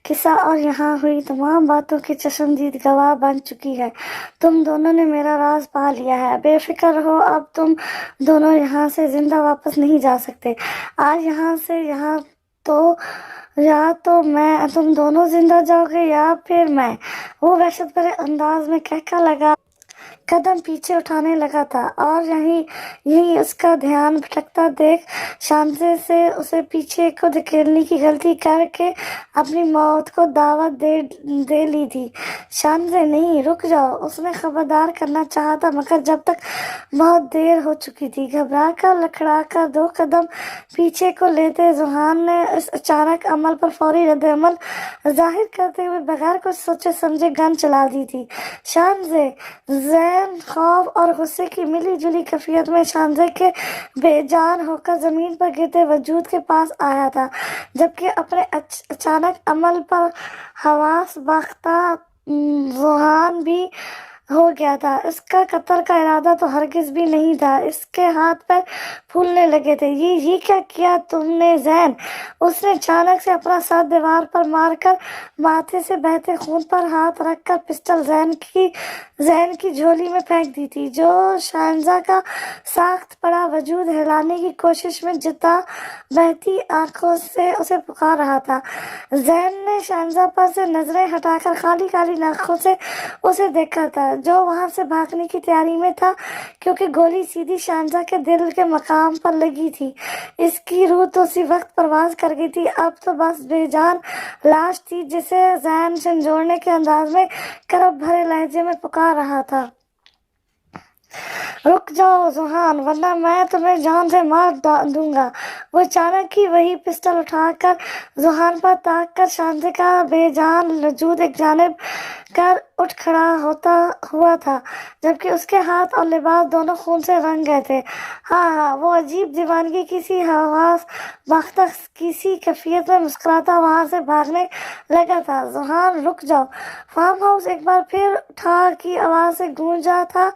قصہ اور یہاں ہوئی تمام باتوں کی چشمدید گواہ بن چکی ہے۔ تم دونوں نے میرا راز پا لیا ہے، بے فکر رہو، اب تم دونوں یہاں سے زندہ واپس نہیں جا سکتے۔ آج یہاں سے یا تو میں تم دونوں زندہ جاؤ گے یا پھر میں۔ وہ وحشت بھرے انداز میں کہکا لگا قدم پیچھے اٹھانے لگا تھا اور یہیں اس کا دھیان بھٹکتا دیکھ شانزے سے اسے پیچھے کو دھکیلنے کی غلطی کر کے اپنی موت کو دعوت دے لی تھی۔ شانزے نہیں، رک جاؤ، اس نے خبردار کرنا چاہا تھا مگر جب تک بہت دیر ہو چکی تھی۔ گھبرا کر لکڑا کر 2 قدم پیچھے کو لیتے زوہان نے اس اچانک عمل پر فوری رد عمل ظاہر کرتے ہوئے بغیر کچھ سوچے سمجھے گن چلا دی تھی۔ شانزے ذہن خوف اور غصے کی ملی جلی کیفیت میں شانزے کے بے جان ہو کر زمین پر گرتے وجود کے پاس آیا تھا، جبکہ اپنے اچانک عمل پر حواس باختہ زوہان بھی ہو گیا تھا۔ اس کا قتل کا ارادہ تو ہرگز بھی نہیں تھا۔ اس کے ہاتھ پیر پھولنے لگے تھے۔ یہ کیا کیا تم نے زین؟ اس نے اچانک سے اپنا سر دیوار پر مار کر ماتھے سے بہتے خون پر ہاتھ رکھ کر پسٹل زین کی جھولی میں پھینک دی تھی، جو شاہنشاہ کا ساخت پڑا وجود ہلانے کی کوشش میں جتا بہتی آنکھوں سے اسے پکار رہا تھا۔ زین نے شاہنشاہ پر سے نظریں ہٹا کر خالی ناکوں سے اسے دیکھا تھا، جو وہاں سے بھاگنے کی تیاری میں تھا، کیونکہ گولی سیدھی شاہنشاہ کے دل کے مقام پر لگی تھی۔ اس کی روح تو اسی وقت پرواز کر گئی تھی، اب تو بس بے جان لاش تھی جسے زین جھنجھوڑنے کے انداز میں کرب بھرے لہجے میں پکار رہا تھا۔ رک جاؤ زوہان، ورنہ میں تمہیں جان سے مار دوں گا۔ وہ اچانک ہی وہی پسٹل اٹھا کر زوہان پر تاک کر شانزے کا بے جان وجود ایک جانب کر اٹھ کھڑا ہوا تھا، جبکہ اس کے ہاتھ اور لباس دونوں خون سے رنگ گئے تھے۔ ہاں، وہ عجیب دیوانگی کی سی حواس باختہ کسی کیفیت میں مسکراتا وہاں سے بھاگنے لگا تھا۔ زوہان رک جاؤ۔ فارم ہاؤس ایک بار پھر ٹھار کی آواز سے گونجا تھا،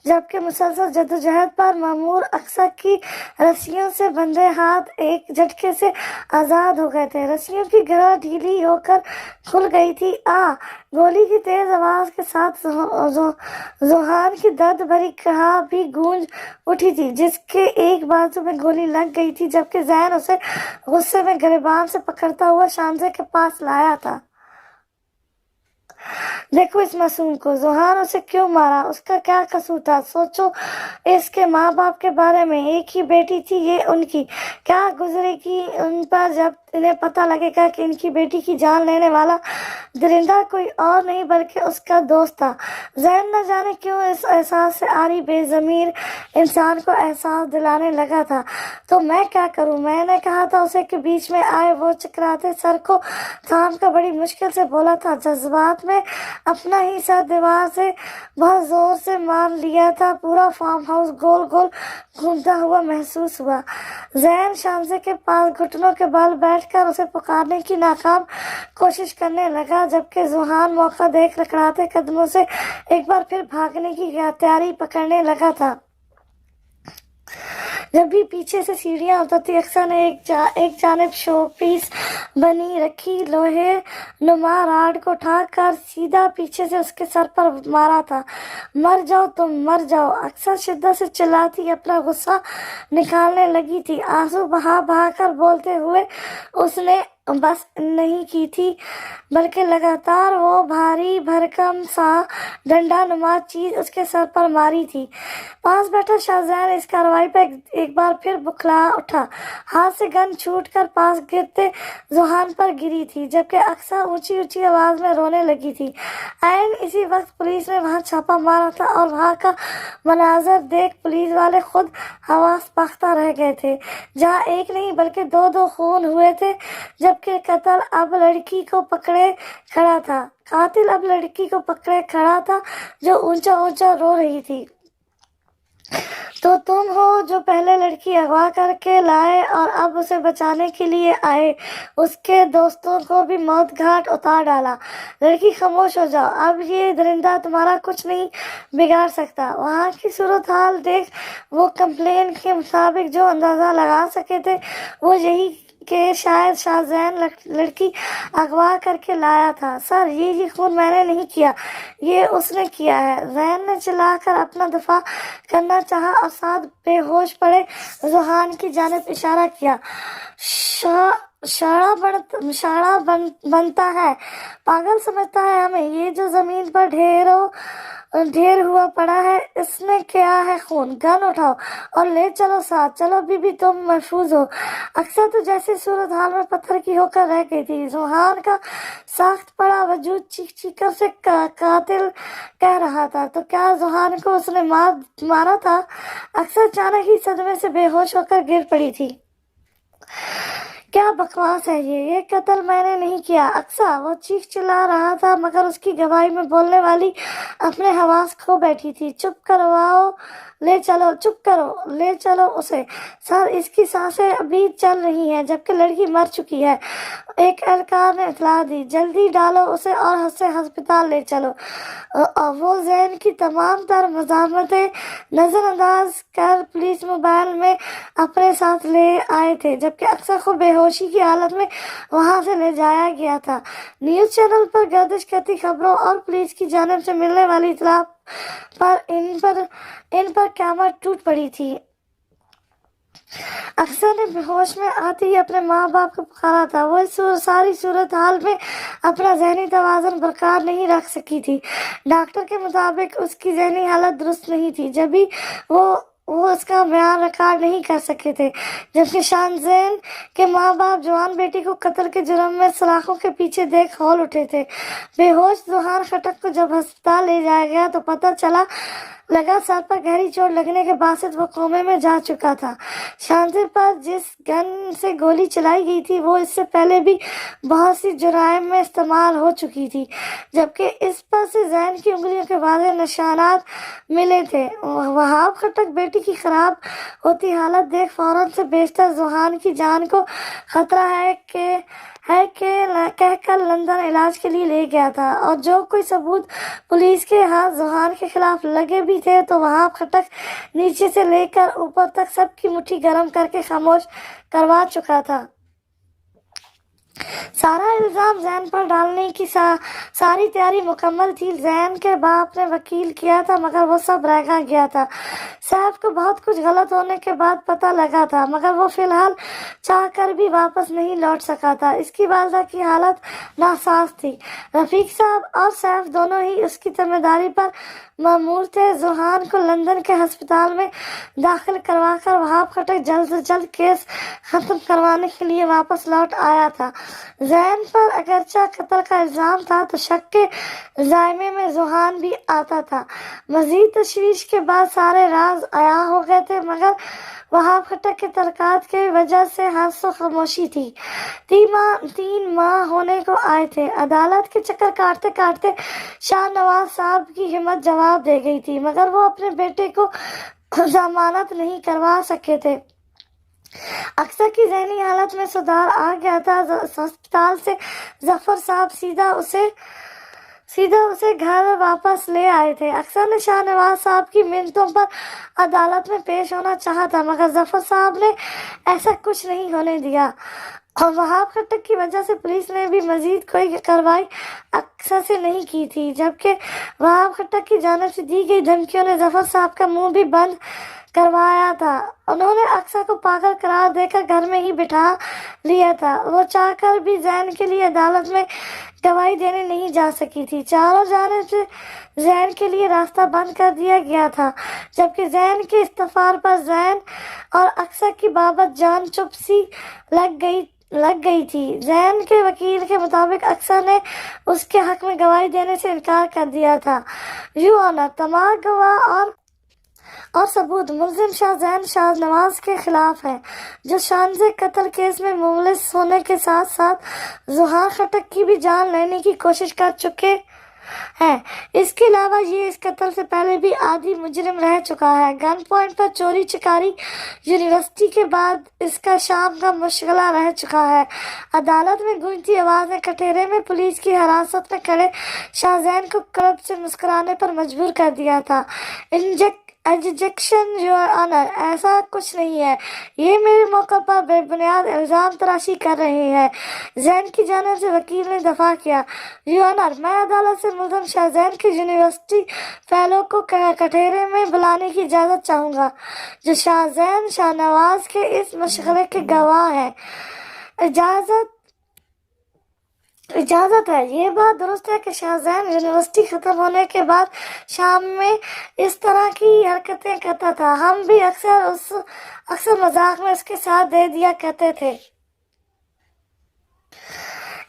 جبکہ مسلسل جدوجہد پر مامور اقصی کی رسیوں سے بندھے ہاتھ ایک جھٹکے سے آزاد ہو گئے تھے۔ رسیوں کی گرہ ڈھیلی ہو کر کھل گئی تھی۔ گولی کی تیز آواز کے ساتھ زوہان کی درد بھری کڑھا بھی گونج اٹھی تھی، جس کے ایک بازو میں گولی لگ گئی تھی، جبکہ زین اسے غصے میں گریبان سے پکڑتا ہوا شانزے کے پاس لایا تھا۔ دیکھو اس معصوم کو، زوہان اسے کیوں مارا؟ اس کا کیا قصور تھا؟ سوچو اس کے ماں باپ کے بارے میں، ایک ہی بیٹی تھی یہ ان کی، کیا گزرے گی ان پر جب انہیں پتہ لگے گا کہ ان کی بیٹی کی جان لینے والا درندہ کوئی اور نہیں بلکہ اس کا دوست تھا۔ زین نہ جانے کیوں اس احساس سے عاری بے ضمیر انسان کو احساس دلانے لگا تھا۔ تو میں کیا کروں؟ میں نے کہا تھا اسے کہ بیچ میں آئے۔ وہ چکراتے سر کو تھام کر بڑی مشکل سے بولا تھا، جذبات میں اپنا ہی سر دیوار سے بہت زور سے مار لیا تھا۔ پورا فارم ہاؤس گول گول گھومتا ہوا محسوس ہوا۔ زین شانزے کے پاس گھٹنوں کے بل بیٹھ کر اسے پکارنے کی ناکام کوشش کرنے لگا، جبکہ زوہان موقع دیکھ لکڑاتے قدموں سے ایک بار پھر بھاگنے کی تیاری پکڑنے لگا تھا۔ جب بھی پیچھے سے سیڑھیاں اترتی، اقصی نے ایک جانب شو پیس بنی رکھی لوہے نما راڈ کو اٹھا کر سیدھا پیچھے سے اس کے سر پر مارا تھا۔ مر جاؤ تم، مر جاؤ! اقصی شدت سے چلاتی اپنا غصہ نکالنے لگی تھی۔ آنسو بہا کر بولتے ہوئے اس نے بس نہیں کی تھی، بلکہ لگاتار وہ بھاری بھرکم سا ڈنڈا نما چیز اس کے سر پر ماری تھی۔ پاس بیٹھا شاہ زین اس کارروائی پر ایک بار پھر بکھلا اٹھا۔ ہاتھ سے گن چھوٹ کر پاس گرتے زوہان پر گری تھی، جبکہ اقصی اونچی آواز میں رونے لگی تھی۔ عین اسی وقت پولیس نے وہاں چھاپا مارا تھا اور وہاں کا مناظر دیکھ پولیس والے خود حواس باختہ رہ گئے تھے۔ جہاں ایک نہیں بلکہ دو خون ہوئے تھے، جبکہ قاتل اب لڑکی کو پکڑے کھڑا تھا جو اونچا رو رہی تھی۔ تو تم ہو جو پہلے لڑکی اغوا کر کے لائے اور اب اسے بچانے کے لیے آئے، اس کے دوستوں کو بھی موت گھاٹ اتار ڈالا۔ لڑکی خاموش ہو جاؤ، اب یہ درندہ تمہارا کچھ نہیں بگاڑ سکتا۔ وہاں کی صورتحال دیکھ وہ کمپلین کے مطابق جو اندازہ لگا سکے تھے وہ یہی کہ شاید شاہزین لڑکی اغوا کر کے لایا تھا۔ سر، یہ خون میں نے نہیں کیا، یہ اس نے کیا ہے۔ زین نے چلا کر اپنا دفاع کرنا چاہا اور ساتھ بے ہوش پڑے ذوحان کی جانب اشارہ کیا۔ شاڑا بنتا ہے، پاگل سمجھتا ہے ہمیں، یہ جو زمین پر ڈھیر ہوا پڑا ہے اس میں کیا ہے خون؟ گن اٹھاؤ اور لے چلو ساتھ۔ چلو بی بی، تم محفوظ ہو۔ اکثر تو جیسی صورتحال میں پتھر کی ہو کر رہ گئی تھی۔ ذوحان کا ساخت پڑا وجود چیخ چیخ کر اسے قاتل کہہ رہا تھا، تو کیا ذوحان کو اس نے مارا تھا؟ اکثر اچانک ہی صدمے سے بے ہوش ہو کر گر پڑی تھی۔ کیا بکواس ہے یہ قتل میں نے نہیں کیا اقصیٰ، وہ چیخ چلا رہا تھا مگر اس کی گواہی میں بولنے والی اپنے حواس کھو بیٹھی تھی۔ چپ کرواؤ، چپ کرو، لے چلو اسے۔ سر، اس کی سانسیں ابھی چل رہی ہیں جبکہ لڑکی مر چکی ہے، ایک اہلکار نے اطلاع دی۔ جلدی ڈالو اسے اور اسے ہسپتال لے چلو۔ وہ زین کی تمام تر مزاحمتیں نظر انداز کر پولیس موبائل میں اپنے ساتھ لے آئے تھے، جبکہ اقصیٰ کو بے ہوشی کی حالت میں وہاں سے لے جایا گیا تھا۔ نیوز چینل پر گردش کرتی خبروں اور پولیس کی جانب سے ملنے والی اطلاع پر ان پر قیامت ٹوٹ پڑی تھی۔ اقصیٰ نے بے ہوش میں آتے ہی اپنے ماں باپ کو پکارا تھا۔ وہ اس ساری صورتحال میں اپنا ذہنی توازن برقرار نہیں رکھ سکی تھی۔ ڈاکٹر کے مطابق اس کی ذہنی حالت درست نہیں تھی، جبھی وہ اس کا بیان ریکارڈ نہیں کر سکے تھے، جبکہ شاہزین کے ماں باپ جوان بیٹی کو قتل کے جرم میں سلاخوں کے پیچھے دیکھ ہول اٹھے تھے۔ بے ہوش ذوحان خٹک کو جب ہسپتال لے جایا گیا تو پتہ لگا سر پر گہری چوٹ لگنے کے باعث وہ کومے میں جا چکا تھا۔ شاہزین پر جس گن سے گولی چلائی گئی تھی وہ اس سے پہلے بھی بہت سی جرائم میں استعمال ہو چکی تھی، جبکہ اس پر سے زین کی انگلیوں کے واضح نشانات ملے تھے۔ وہاب خٹک بیٹی کی خراب ہوتی حالت دیکھ فوراً سے بیشتر ذوحان کی جان کو خطرہ ہے کہہ کر لندن علاج کے لیے لے گیا تھا، اور جو کوئی ثبوت پولیس کے ہاتھ ذوحان کے خلاف لگے بھی تھے تو وہاب خٹک نیچے سے لے کر اوپر تک سب کی مٹھی گرم کر کے خاموش کروا چکا تھا۔ سارا الزام زین پر ڈالنے کی ساری تیاری مکمل تھی۔ زین کے باپ نے وکیل کیا تھا مگر وہ سب رہ گیا تھا۔ صاحب کو بہت کچھ غلط ہونے کے بعد پتہ لگا تھا مگر وہ فی الحال چاہ کر بھی واپس نہیں لوٹ سکا تھا۔ اس کی والدہ کی حالت ناساز تھی۔ رفیق صاحب اور سیف دونوں ہی اس کی ذمہ داری پر مامور تھے۔ ذوحان کو لندن کے ہسپتال میں داخل کروا کر وہاب خٹک جلد سے جلد کیس ختم کروانے کے لیے واپس لوٹ آیا تھا۔ زین پر اگرچہ قتل کا الزام تھا تو شک کے ذائمے میں ذوحان بھی آتا تھا۔ مزید تشویش کے بعد سارے راز عیاں ہو گئے تھے مگر وہاب خٹک کے ترکات کی وجہ سے ہر سو خاموشی تھی۔ 3 ماہ ہونے کو آئے تھے۔ عدالت کے چکر کاٹتے کاٹتے شاہ نواز صاحب کی ہمت جواب دے گئی تھی مگر وہ اپنے بیٹے کو ضمانت نہیں کروا سکے تھے۔ اقصیٰ کی ذہنی حالت میں سدھار آ گیا تھا۔ ہسپتال سے ظفر صاحب سیدھا اسے گھر واپس لے آئے تھے۔ اقصیٰ نے شاہ نواز صاحب کی منتوں پر عدالت میں پیش ہونا چاہا تھا مگر ظفر صاحب نے ایسا کچھ نہیں ہونے دیا، اور وہاب خٹک کی وجہ سے پولیس نے بھی مزید کوئی کارروائی اقصیٰ سے نہیں کی تھی، جبکہ وہاب خٹک کی جانب سے دی گئی دھمکیوں نے ظفر صاحب کا منہ بھی بند کروایا تھا۔ انہوں نے اقصیٰ کو پاگل قرار دے کر گھر میں ہی بٹھا لیا تھا۔ وہ چاہ کر بھی زین کے لیے عدالت میں گواہی دینے نہیں جا سکی تھی۔ چاروں جانب سے زین کے لیے راستہ بند کر دیا گیا تھا، جبکہ زین کے استغفار پر زین اور اقصیٰ کی بابت جان چپ سی لگ گئی تھی۔ زین کے وکیل کے مطابق اقصیٰ نے اس کے حق میں گواہی دینے سے انکار کر دیا تھا۔ یو آنر، تمام گواہ اور ثبوت ملزم شاہ نواز کے خلاف ہیں، جو شانزے قتل کیس میں ملوث ہونے کے ساتھ ساتھ ذوحان خٹک کی بھی جان لینے کی کوشش کر چکے ہیں۔ اس کے علاوہ یہ اس قتل سے پہلے بھی عادی مجرم رہ چکا ہے۔ گن پوائنٹ پر چوری چکاری یونیورسٹی کے بعد اس کا شام کا مشغلہ رہ چکا ہے۔ عدالت میں گونجتی آوازیں کٹہرے میں پولیس کی حراست میں کھڑے شاہزین کو کرب سے مسکرانے پر مجبور کر دیا تھا۔ एडजेक्शन योर ऑनर, ऐसा कुछ नहीं है, ये मेरे मौका पर बेबुनियाद इल्ज़ाम तराशी कर रहे हैं। जैन की जानिब से वकील ने दफा किया, योर ऑनर, मैं अदालत से मुल्ज़म शाहजैन के यूनिवर्सिटी फेलो को कटहरे में बुलाने की इजाज़त चाहूँगा, जो शाहजैन शाहनवाज के इस मशगले के गवाह हैं। इजाज़त है। ये बात दुरुस्त है कि शाहजैन यूनिवर्सिटी ख़त्म होने के बाद शाम में इस तरह की हरकतें करता था। हम भी अक्सर मजाक में उसके साथ दे दिया करते थे।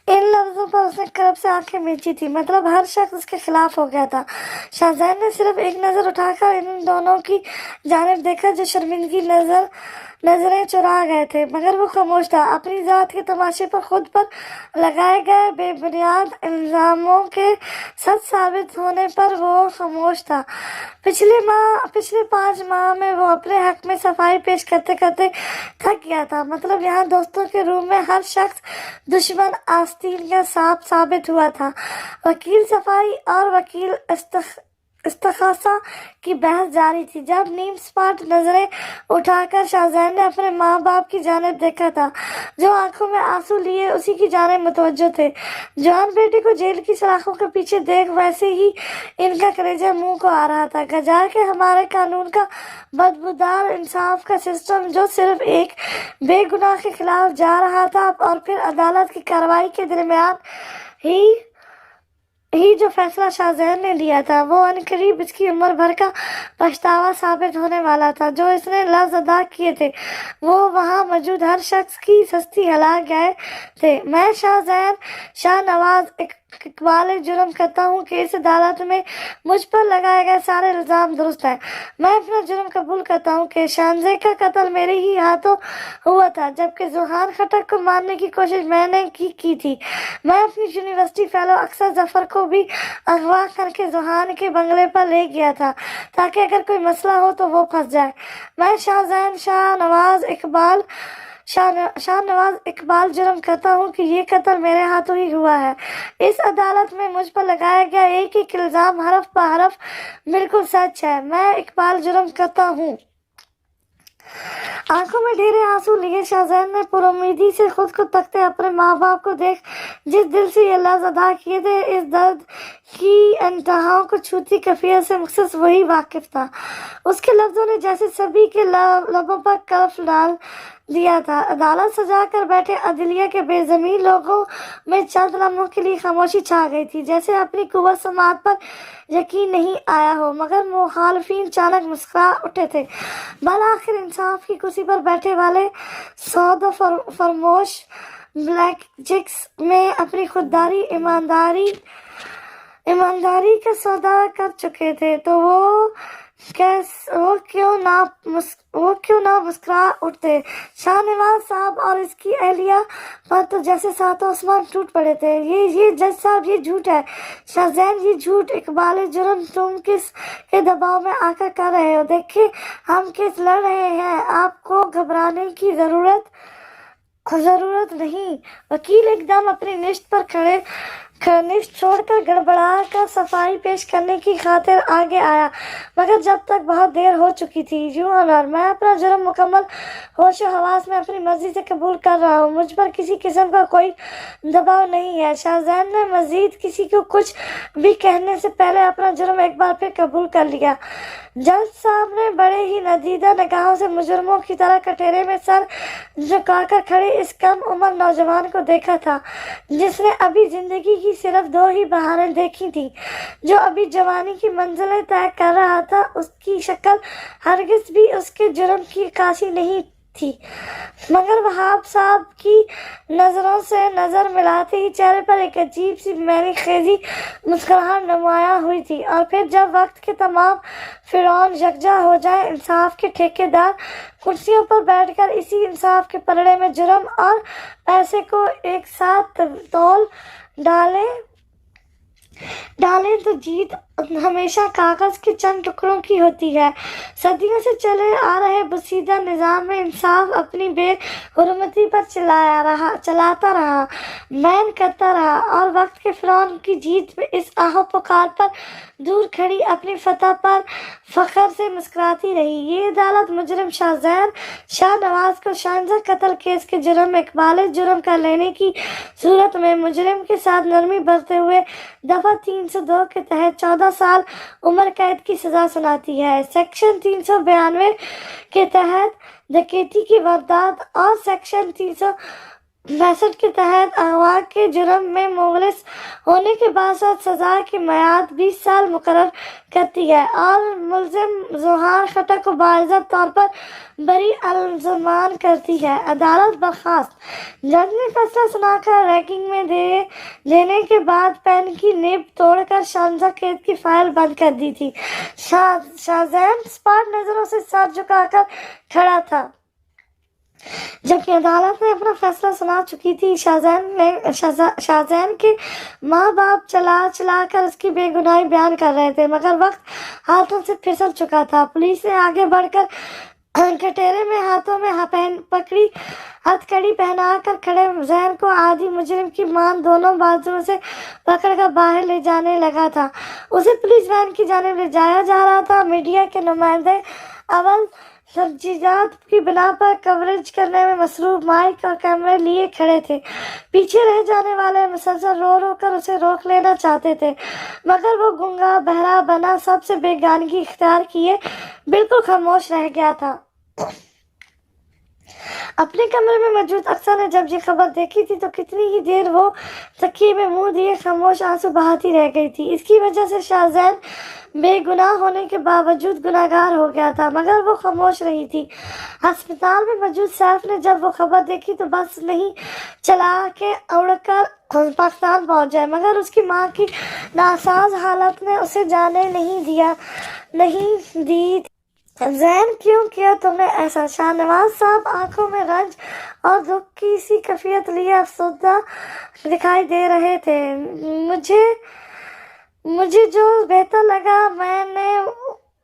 इन लफ्ज़ों पर उसने करब से आंखें मींची थी, मतलब हर शख्स उसके खिलाफ हो गया था। शाहजैन ने सिर्फ एक नज़र उठाकर इन दोनों की जानिब देखा, जो शर्मिंदगी नजरें चुरा गए थे, मगर वो खामोश था। अपनी जात के तमाशे पर खुद पर लगाए गए बेबुनियाद इल्ज़ामों के सच साबित होने पर वो खामोश था। पिछले 5 माह में वो अपने हक में सफाई पेश करते करते थक गया था। मतलब यहाँ दोस्तों के रूम में हर शख्स दुश्मन आस्तीन का सांप साबित हुआ था। वकील सफाई और वकील इस्तखासा की बहस जारी थी। जब नीम स्पाट नजरें उठाकर शाहजैन ने अपने माँ बाप की जानिब देखा था, जो आंखों में आंसू लिए उसी की जानिब मुतवज्जो थे। जवान बेटे को जेल की सलाखों के पीछे देख वैसे ही इनका कलेजा मुंह को आ रहा था। गजार के हमारे कानून का बदबूदार इंसाफ का सिस्टम, जो सिर्फ एक बेगुनाह के खिलाफ जा रहा था, और फिर अदालत की कार्रवाई के दरमियान ही जो फैसला शाहजैन ने लिया था, वो अनकरीब इसकी उम्र भर का पछतावा साबित होने वाला था। जो इसने लफ्ज़ अदा किए थे, वो वहाँ मौजूद हर शख्स की सस्ती हिला गए थे। मैं शाहजैन शाहनवाज इकबाल जुर्म करता हूँ कि इस अदालत में मुझ पर लगाए गए सारे इल्ज़ाम दुरुस्त हैं। मैं अपना जुर्म कबूल करता हूँ कि शाहजैन का कत्ल मेरे ही हाथों हुआ था, जबकि जुहान खटक को मारने की कोशिश मैंने की थी। मैं अपनी यूनिवर्सिटी फेलो अक्सर जफर को भी अगवा करके जुहान के बंगले पर ले गया था, ताकि अगर कोई मसला हो तो वो फंस जाए। मैं शाहजैन शाहनवाज इकबाल जुर्म करता हूँ कि ये कत्ल मेरे हाथों ही हुआ है। इस अदालत में मुझ पर लगाया गया एक एक इल्ज़ाम हरफ ब हरफ बिल्कुल सच है। मैं इकबाल जुर्म करता हूँ। आंखों में ढेरे आंसू लिए शाहजैन ने पुरुमीदी से खुद को तकते अपने माँ बाप को देख जिस दिल से ये लफ्ज़ अदा किए थे, इस दर्द की इंतहाओं को छूती कैफियत से मखसूस वही वाकिफ था। उसके लफ्ज़ों ने जैसे सभी के लबों पर कलफ डाल दिया था। अदालत सजा कर बैठे अदलिया के बेज़मीन लोगों में चंद लम्हों के लिए खामोशी छा गई थी, जैसे अपनी कुव्वत समात पर यकीन नहीं आया हो। मगर मुखालफीन अचानक मुस्कुरा उठे थे। बल आखिर इंसाफ की कुर्सी पर बैठे वाले सौदा फरमोश ब्लैक जिक्स में अपनी खुददारी ईमानदारी का सौदा कर चुके थे, तो वो क्यों ना मुस्कुरा उठते। शाहनवाज साहब और इसकी अहलिया पर तो जैसे सातों आसमान टूट पड़े थे। ये जज साहब, ये झूठ है। शाहजैन, ये झूठ। इकबाल जुर्म तुम किस के दबाव में आकर कर रहे हो? देखिए हम केस लड़ रहे हैं, आपको घबराने की जरूरत नहीं। वकील एकदम अपनी निष्ठ छोड़कर गड़बड़ा कर सफाई पेश करने की खातिर आगे आया, मगर जब तक बहुत देर हो चुकी थी। यूं ऑनर, मैं अपना जुर्म मुकम्मल होशो हवास में अपनी मर्जी से कबूल कर रहा हूँ। मुझ पर किसी किस्म का कोई दबाव नहीं है। शाहजैन ने मजीद किसी को कुछ भी कहने से पहले अपना जुर्म एक बार फिर कबूल कर लिया। जज साहब ने बड़े ही नदीदा निगाहों से मुजरमों की तरह कटहरे में सर झुकाकर खड़े इस कम उम्र नौजवान को देखा था, जिसने अभी जिंदगी की सिर्फ 2 ही बहारें देखी थी, जो अभी जवानी की मंजिलें तय कर रहा था। उसकी शक्ल हरगिज भी उसके जुर्म की काशी नहीं थी, मगर वहाब साहब की नजरों से नजर मिलाते ही चेहरे पर एक अजीब सी मैली खेजी मुस्कुराहट नुमाया हुई थी। और फिर जब वक्त के तमाम फिरौन यकजा हो जाए, इंसाफ के ठेकेदार कुर्सियों पर बैठकर इसी इंसाफ के पलड़े में जुर्म और पैसे को एक साथ तौल डालें तो जीत ہمیشہ کاغذ کے چند ٹکڑوں کی ہوتی ہے۔ صدیوں سے چلے آ رہے بسیدہ نظام انصاف اپنی بے حرمتی پر چلاتا رہا، مین کرتا رہا، اور وقت کے فرعون کی جیت میں اس آہ و پکار پر دور کھڑی اپنی فتح پر فخر سے مسکراتی رہی۔ یہ عدالت مجرم شاہ نواز کو شاہجہاں قتل کیس کے جرم میں اقبال جرم کر لینے کی صورت میں مجرم کے ساتھ نرمی برتتے ہوئے دفعہ 302 کے تحت 14 سال عمر قید کی سزا سناتی ہے۔ سیکشن 392 کے تحت ڈکیتی کی واردات اور سیکشن 365 کے تحت اغوا کے جرم میں ملوث ہونے کے باوجود سزا کی میعاد 20 سال مقرر کرتی ہے اور ملزم ظہار خطا کو باضابطہ طور پر بری الزام کرتی ہے۔ عدالت برخاست۔ جج نے فیصلہ سنا کر ریکنگ میں دینے کے بعد پین کی نب توڑ کر شاہجہاں کیس کی فائل بند کر دی تھی۔ شاہزین سپاٹ نظروں سے سر جھکا کر کھڑا تھا۔ جبکہ عدالت نے اپنا فیصلہ سنا چکی تھی، شاہزین کے ماں باپ چلا کر اس کی بے گناہی بیان کر رہے تھے، مگر وقت ہاتھوں سے پھسل چکا تھا۔ پولیس نے آگے بڑھ کر کٹہرے میں ہاتھوں میں ہتھ کڑی پہنا کر کھڑے زین کو عادی مجرم کی مان دونوں بازوؤں سے پکڑ کر باہر لے جانے لگا تھا۔ اسے پولیس وین کی جانب لے جایا جا رہا تھا۔ میڈیا کے نمائندے اول ترجیحات کی بنا پر کوریج کرنے میں مصروف مائک اور کیمرے لیے کھڑے تھے۔ پیچھے رہ جانے والے مسلسل رو کر اسے روک لینا چاہتے تھے، مگر وہ گنگا بہرا بنا سب سے بیگانگی اختیار کیے بالکل خاموش رہ گیا تھا۔ اپنے کمرے میں موجود افسر نے جب یہ خبر دیکھی تھی تو کتنی ہی دیر وہ تکیے میں منہ دیے خاموش آنسو بہاتی رہ گئی تھی۔ اس کی وجہ سے شاہزین بے گناہ ہونے کے باوجود گناہگار ہو گیا تھا، مگر وہ خاموش رہی تھی۔ ہسپتال میں موجود سیف نے جب وہ خبر دیکھی تو بس نہیں چلا کہ اڑ کر پاکستان پہنچ جائے، مگر اس کی ماں کی ناساز حالت نے اسے جانے نہیں دی۔ زین کیوں کیا تم نے ایسا؟ شاہ نواز صاحب آنکھوں میں رنج اور دکھ کی سی کیفیت لیے افسردہ دکھائی دے رہے تھے۔ مجھے جو بہتر لگا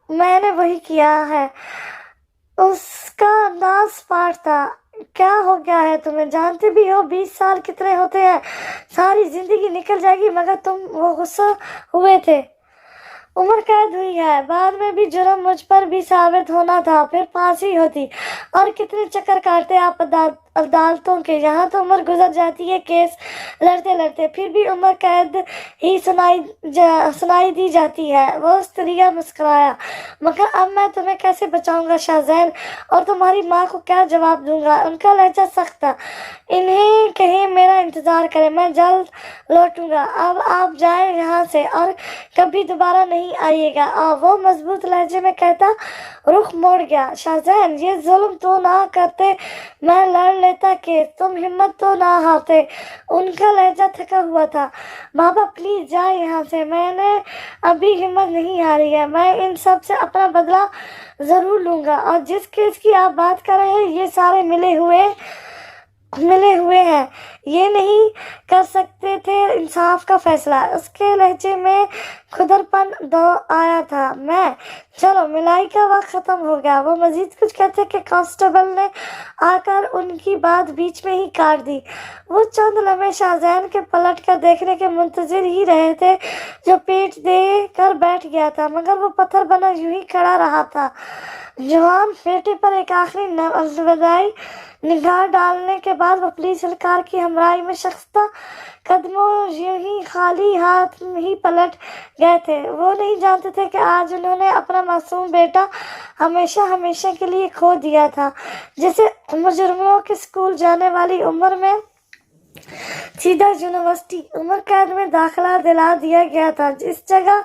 میں نے وہی کیا ہے۔ اس کا انداز سپاٹ تھا۔ کیا ہو گیا ہے تمہیں؟ جانتے بھی ہو 20 سال کتنے ہوتے ہیں؟ ساری زندگی نکل جائے گی، مگر تم وہ غصہ ہوئے تھے۔ عمر قید ہوئی ہے، بعد میں بھی جرم مجھ پر بھی ثابت ہونا تھا، پھر پھانسی ہوتی۔ اور کتنے چکر کاٹتے آپ عدالتوں کے، یہاں تو عمر گزر جاتی ہے کیس لڑتے لڑتے، پھر بھی عمر قید ہی سنائی دی جاتی ہے۔ وہ استریا مسکرایا۔ مگر اب میں تمہیں کیسے بچاؤں گا شاہزین، اور تمہاری ماں کو کیا جواب دوں گا؟ ان کا لہجہ سخت تھا۔ انہیں کہیں میرا انتظار کریں، میں جلد لوٹوں گا۔ اب آپ جائیں یہاں سے اور کبھی دوبارہ نہیں آئیے گا۔ وہ مضبوط لہجے میں کہتا رخ موڑ گیا۔ شاہزین، یہ ظلم تو نہ کرتے، میں لڑ لیتا کیس، تم ہمت تو نہ ہارتے۔ ان کا لہجہ تھکا ہوا تھا۔ بابا پلیز جائیں یہاں سے، میں نے ابھی ہمت نہیں ہاری ہے، میں ان سب سے اپنا بدلہ ضرور لوں گا۔ اور جس کیس کی آپ بات کر رہے ہیں یہ سارے ملے ہوئے ہیں، یہ نہیں کر سکتے تھے انصاف کا فیصلہ۔ اس کے لہجے میں کھدر پن آیا تھا۔ چلو ملائی کا وقت ختم ہو گیا۔ وہ مزید کچھ کہتے کہ کانسٹیبل نے آ کر ان کی بات بیچ میں ہی کاٹ دی۔ وہ چند لمحے شاہزین کے پلٹ کر دیکھنے کے منتظر ہی رہے تھے، جو پیٹ دے کر بیٹھ گیا تھا، مگر وہ پتھر بنا یوں ہی کھڑا رہا تھا۔ جوان بیٹے پر ایک آخری الوداعی نگاہ ڈالنے کے بعد وہ پولیس اہلکار کی ہمراہی میں شائستہ قدموں یوں ہی خالی ہاتھ ہی پلٹ گئے تھے۔ وہ نہیں جانتے تھے کہ آج انہوں نے اپنا معصوم بیٹا ہمیشہ کے لیے کھو دیا تھا، جسے مجرموں کے سکول جانے والی عمر میں سیدھا یونیورسٹی عمر قید میں داخلہ دلا دیا گیا تھا۔ اس جگہ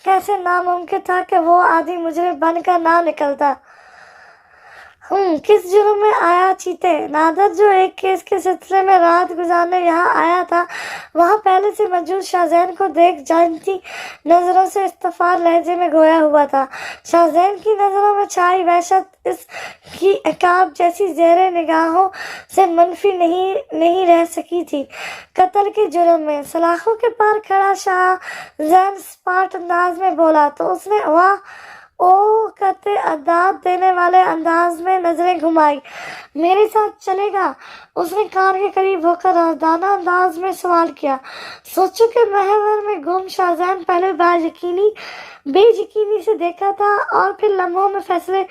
کیسے ناممکن تھا کہ وہ عادی مجرم بن کر نہ نکلتا۔ किस जुर्म में आया चीते? नादर जो एक केस के सिलसिले में रात गुजारने यहाँ आया था, वहाँ पहले से मौजूद शाहजैन को देख जानती नजरों से इस्तफार लहजे में गोया हुआ था। शाहजैन की नजरों में छाई वहशत इसकी अकाब जैसी ज़ेरे निगाहों से मनफी नहीं रह सकी थी। कत्ल के जुर्म में सलाखों के पार खड़ा शाहजैन स्पार्ट अंदाज में बोला तो उसने वाह ओ करते अदाद देने वाले अंदाज में नजरें घुमाई। मेरे साथ चलेगा? उसने कान के करीब होकर राजदाना अंदाज में सवाल किया। सोचो कि महवर में गुम शाहजहान पहले बेयकीनी से देखा था और फिर लम्हों में फैसले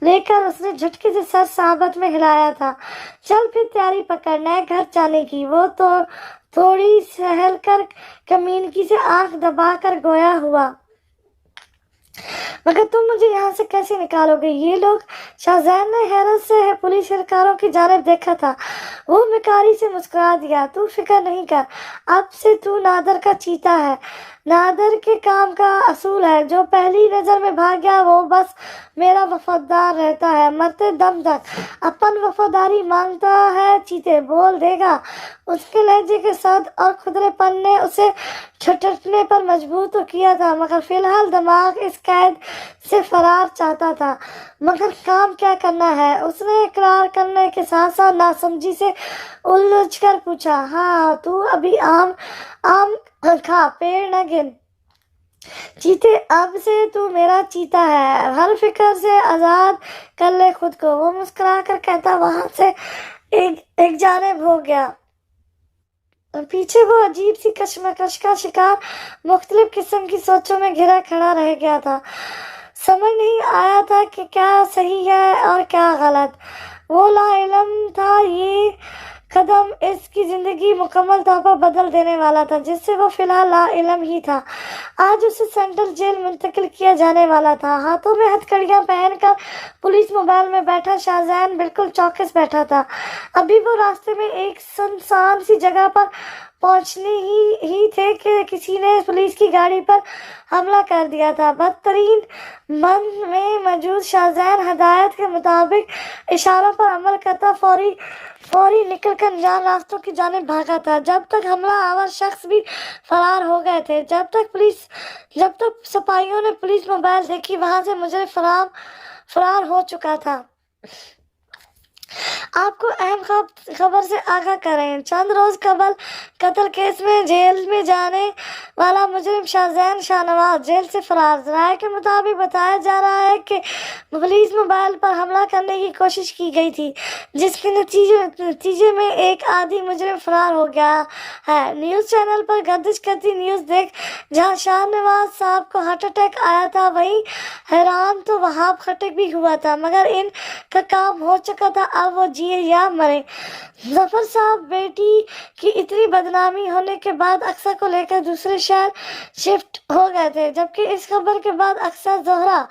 लेकर उसने झटके से सर साबत में हिलाया था। चल फिर तैयारी पकड़ नए घर जाने की। वो तो थोड़ी सहल कर कमीनगी से आंख दबा कर गोया हुआ, मगर तुम मुझे यहाँ से कैसे निकालोगे? ये लोग? शाहजहान ने हैरत से पुलिस एहलकारों की जानिब देखा था। वो मिकारी से मुस्कुरा दिया। तू फिक्र नहीं कर, अब से तू नादर का चीता है। नादर के काम का असूल है, जो पहली नजर में भाग गया वो बस मेरा वफादार रहता है मरते दम तक। अपन वफादारी मांगता है चीते, बोल देगा। उसके लहजे के साथ और खुदरेपन ने उसे छटकने पर मजबूर तो किया था, मगर फिलहाल दिमाग इस कैद से फरार चाहता था। मगर काम क्या करना है? उसने इकरार करने के साथ साथ नासमझी से उलझ कर पूछा। हाँ, तू अभी आम खा, पेड़ न गिन। चीते, अब से तू मेरा चीता है, हर फिक्र से आजाद कर ले खुद को। वो मुस्कुरा कर कहता वहां से एक जानिब हो गया। पीछे वो अजीब सी कशमकश का शिकार मुख्तलिफ किस्म की सोचों में घिरा खड़ा रह गया था। समझ नहीं आया था कि क्या सही है और क्या गलत। वो लाइलम था। ये कदम इसकी जिंदगी मुकम्मल तौर पर बदल देने वाला था, जिससे वो फिलहाल लाइलम ही था। आज उसे सेंट्रल जेल मुंतकिल किया जाने वाला था। हाथों में हथकड़ियां पहनकर पुलिस मोबाइल में बैठा शाहजहान बिल्कुल चौकस बैठा था। अभी वो रास्ते में एक सुनसान सी जगह पर पहुंचने ही थे कि किसी ने पुलिस की गाड़ी पर हमला कर दिया था। बदतरीन मन में मौजूद शाहजहान हदायत के मुताबिक इशारों पर अमल करता फौरी निकलकर अनजान रास्तों की जानिब भागा था, जब तक हमला आवर शख्स भी फरार हो गए थे। जब तक सिपाहियों ने पुलिस मोबाइल देखी, वहां से मुझे फरार हो चुका था। आपको अहम खबर से आगाह करें। चंद रोज कबल कत्ल केस में जेल में जाने वाला मुजरिम शाहजहान शाहनवाज जेल से फरार। राय के मुताबिक बताया जा रहा है कि पुलिस मोबाइल पर हमला करने की कोशिश की गई थी, जिसके नतीजे में एक आदि मुजरिम फरार हो गया है। न्यूज चैनल पर गर्दिश करती न्यूज देख जहां शाहनवाज साहब को हार्ट अटैक आया था, वहीं हैरान तो वहाब खटक भी हुआ था, मगर इनका काम हो चुका था। अब वो जिए या मरे। जफर साहब बेटी की इतनी बदनामी होने के बाद अक्सर को लेकर दूसरे शहर शिफ्ट हो गए थे, जबकि इस खबर के बाद अक्सर जोहरा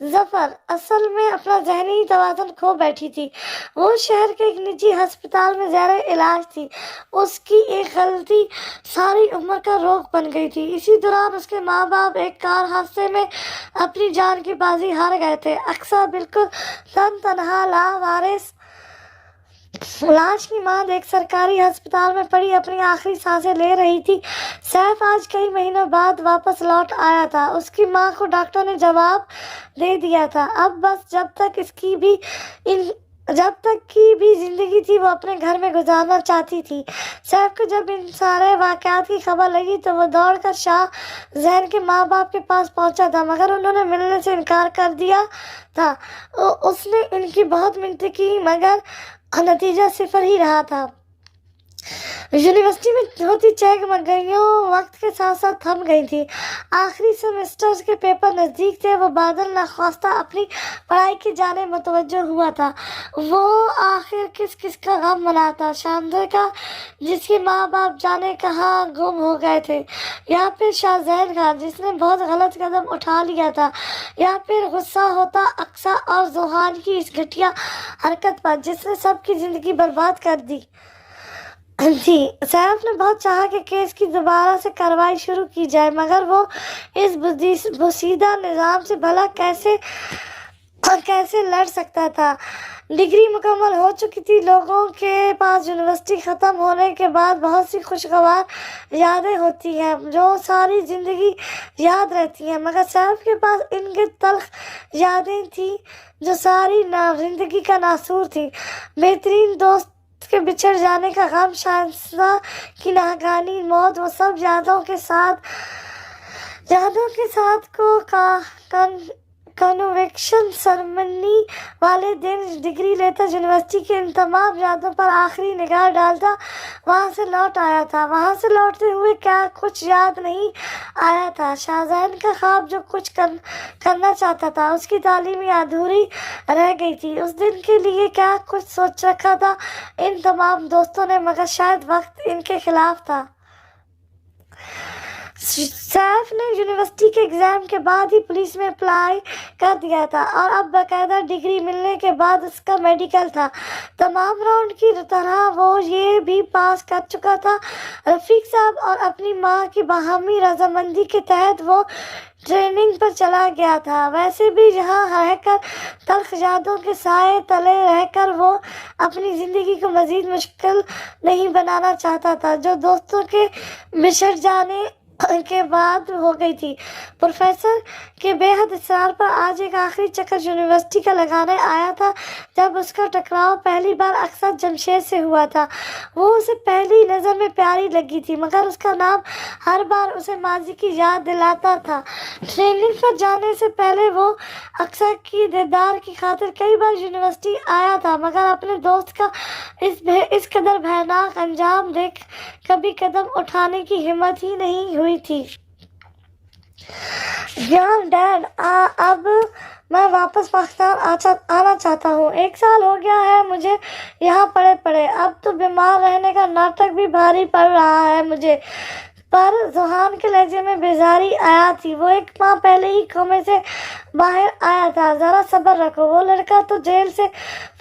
जफर असल में अपना जहनी तवाज़ुन खो बैठी थी। वो शहर के एक निजी अस्पताल में ज़ेर इलाज थी। उसकी एक गलती सारी उम्र का रोग बन गई थी। इसी दौरान उसके माँ बाप एक कार हादसे में अपनी जान की बाजी हार गए थे। अक्सर बिल्कुल तनहा लावारिस लाश की मां एक सरकारी अस्पताल में पड़ी अपनी आखिरी सांसें ले रही थी। सैफ आज कई महीनों बाद वापस लौट आया था। उसकी मां को डॉक्टर ने जवाब दे दिया था, अब बस जब तक की भी जिंदगी थी वो अपने घर में गुजारना चाहती थी। सैफ को जब इन सारे वाकयात की खबर लगी तो वो दौड़कर शाहजहान के माँ बाप के पास पहुंचा था, मगर उन्होंने मिलने से इनकार कर दिया था। उसने इनकी बहुत मिन्नतें की, मगर नतीजा सिफर ही रहा था। यूनिवर्सिटी में होती चहकमगइयों वक्त के साथ साथ थम गई थी। आखिरी सेमेस्टर्स के पेपर नज़दीक थे। वो बादल नख्वास्ता अपनी पढ़ाई की जाने मुतवज्जो हुआ था। वो आखिर किस का गम मनाता? शामदर का, जिसके माँ बाप जाने कहाँ गुम हो गए थे, या फिर शाहजहान का जिसने बहुत गलत कदम उठा लिया था, या फिर गुस्सा होता अक्सा और जोहान की इस घटिया हरकत पर जिसने सबकी ज़िंदगी बर्बाद कर दी थी। सैफ ने बहुत चाहा कि केस की दोबारा से कार्रवाई शुरू की जाए, मगर वो इस बुसीदा निज़ाम से भला कैसे कैसे लड़ सकता था। डिग्री मुकम्मल हो चुकी थी। लोगों के पास यूनिवर्सिटी ख़त्म होने के बाद बहुत सी खुशगवार यादें होती हैं जो सारी ज़िंदगी याद रहती हैं, मगर सैफ के पास इनके तल्ख यादें थी जो सारी ज़िंदगी का नासूर थी। बेहतरीन दोस्त के बिछड़ जाने का गम, शहंशाह की नाकानी मौत, वो सब यादों के साथ कन्वेक्शन सेरेमनी वाले दिन डिग्री लेता, यूनिवर्सिटी के इन तमाम यादों पर आखिरी निगाह डालता, वहाँ से लौट आया था। वहाँ से लौटते हुए क्या कुछ याद नहीं आया था। शाहजहान का ख्वाब जो कुछ करना चाहता था, उसकी तालीम अधूरी रह गई थी। उस दिन के लिए क्या कुछ सोच रखा था इन तमाम दोस्तों ने, मगर शायद वक्त इनके खिलाफ था। सैफ ने यूनिवर्सिटी के एग्ज़ाम के बाद ही पुलिस में अप्लाई कर दिया था और अब बाकायदा डिग्री मिलने के बाद उसका मेडिकल था। तमाम राउंड की तरह वो ये भी पास कर चुका था। रफ़ीक साहब और अपनी माँ की बाहमी रजामंदी के तहत वो ट्रेनिंग पर चला गया था। वैसे भी यहाँ रहकर तल्ख यादों के साए तले रहकर वो अपनी ज़िंदगी को मज़ीद मुश्किल नहीं बनाना चाहता था, जो दोस्तों के बिछड़ जाने के बाद हो गई थी। प्रोफेसर के बेहद इसरार पर आज एक आखिरी चक्कर यूनिवर्सिटी का लगाने आया था जब उसका टकराव पहली बार अक्सर जमशेद से हुआ था। वो उसे पहली नज़र में प्यारी लगी थी, मगर उसका नाम हर बार उसे माजी की याद दिलाता था। ट्रेनिंग पर जाने से पहले वो अक्सर की दीदार की खातिर कई बार यूनिवर्सिटी आया था, मगर अपने दोस्त का इस कदर भयानक अंजाम देख कभी कदम उठाने की हिम्मत ही नहीं हुई थी। यार डैड, अब मैं वापस पाकिस्तान आना चाहता हूँ। 1 साल हो गया है मुझे यहाँ पड़े। अब तो बीमार रहने का नाटक भी भारी पड़ रहा है मुझे। पर जुहान के लहजे में बेजारी आया थी। वो 1 माह पहले ही कोमे से बाहर आया था। ज़रा सब्र रखो, वो लड़का तो जेल से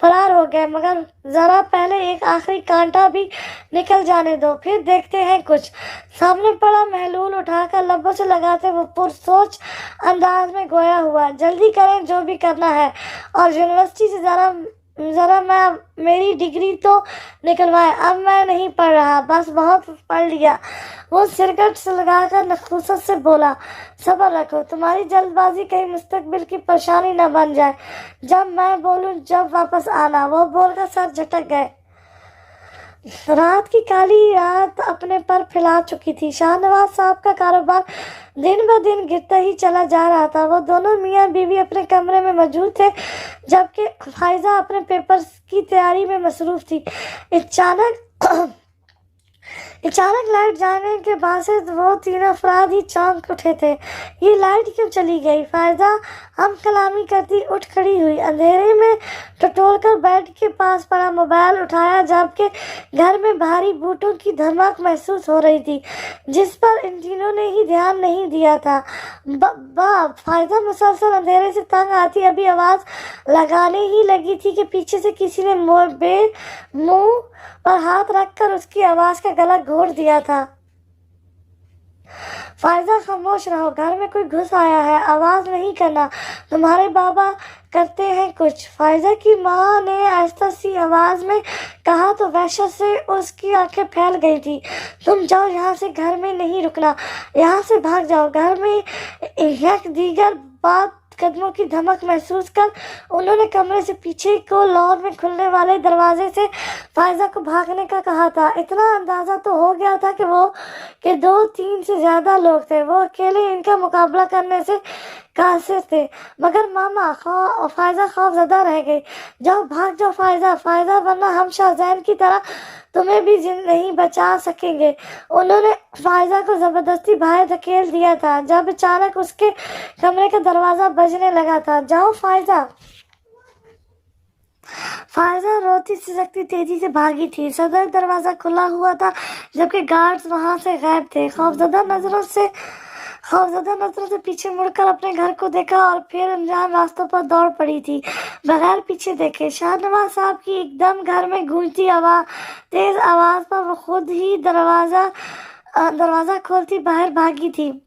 फरार हो गया, मगर ज़रा पहले एक आखिरी कांटा भी निकल जाने दो, फिर देखते हैं कुछ। सामने पड़ा महलूल उठाकर लबों से लगाते वो पुरसोच अंदाज में गोया हुआ, जल्दी करें जो भी करना है और यूनिवर्सिटी से ज़रा मेरी डिग्री तो निकलवाए। अब मैं नहीं पढ़ रहा, बस बहुत पढ़ लिया। वो सिरकट सुलगाकर नखुसत से बोला, सब्र रखो, तुम्हारी जल्दबाजी कहीं मुस्तकबिल की परेशानी न बन जाए। जब मैं बोलूं जब वापस आना। वो बोलकर सर झटक गए। रात की काली रात अपने पर फैला चुकी थी। शाहनवाज साहब का कारोबार दिन ब दिन गिरता ही चला जा रहा था। वो दोनों मियाँ बीवी अपने कमरे में मौजूद थे, जबकि फायजा अपने पेपर्स की तैयारी में मसरूफ थी। अचानक लाइट जाने के बाद से वो तीनों अफराद ही चौंक उठे थे। ये लाइट क्यों चली गई? फायदा हम कलामी करती उठ खड़ी हुई। अंधेरे में टटोलकर बेड के पास पड़ा मोबाइल उठाया, जबकि घर में भारी बूटों की धमक महसूस हो रही थी, जिस पर इन तीनों ने ही ध्यान नहीं दिया था। फायदा मुसलसल अंधेरे से तंग आती अभी आवाज लगाने ही लगी थी कि पीछे से किसी ने मुंह पर हाथ रखकर उसकी आवाज का गला घोट दिया था। फायजा, खामोश रहो, घर में कोई घुस आया है, आवाज नहीं करना, तुम्हारे बाबा करते हैं कुछ। फायजा की माँ ने आहिस्ता सी आवाज में कहा तो वहशत से उसकी आंखें फैल गई थी। तुम जाओ यहाँ से, घर में नहीं रुकना, यहाँ से भाग जाओ। घर में एक दीगर बात कदमों की धमक महसूस कर उन्होंने कमरे से पीछे को लॉन में खुलने वाले दरवाजे से फायजा को भागने का कहा था। इतना अंदाजा तो हो गया था कि 2-3 से ज्यादा लोग थे। वो अकेले इनका मुकाबला करने से कासिर थे, मगर मामा फायजा खौफजदा रह गई। जाओ, भाग जाओ फायजा, वरना हम शाहजहान की तरह तुम्हें भी नहीं बचा सकेंगे। उन्होंने फायजा को जबरदस्ती बाहर धकेल दिया था जब अचानक उसके कमरे का दरवाजा बजने लगा था। जाओ फायजा। फायजा रोती सिसकती तेजी से भागी थी। सदर दरवाजा खुला हुआ था, जबकि गार्ड्स वहां से गायब थे। खौफजदा नजरों से पीछे मुड़कर अपने घर को देखा और फिर अनजान रास्तों पर दौड़ पड़ी थी, बगैर पीछे देखे। शाहनवाज साहब की एकदम घर में गूंजती तेज आवाज पर वो खुद ही दरवाजा खोलती बाहर भागी थी।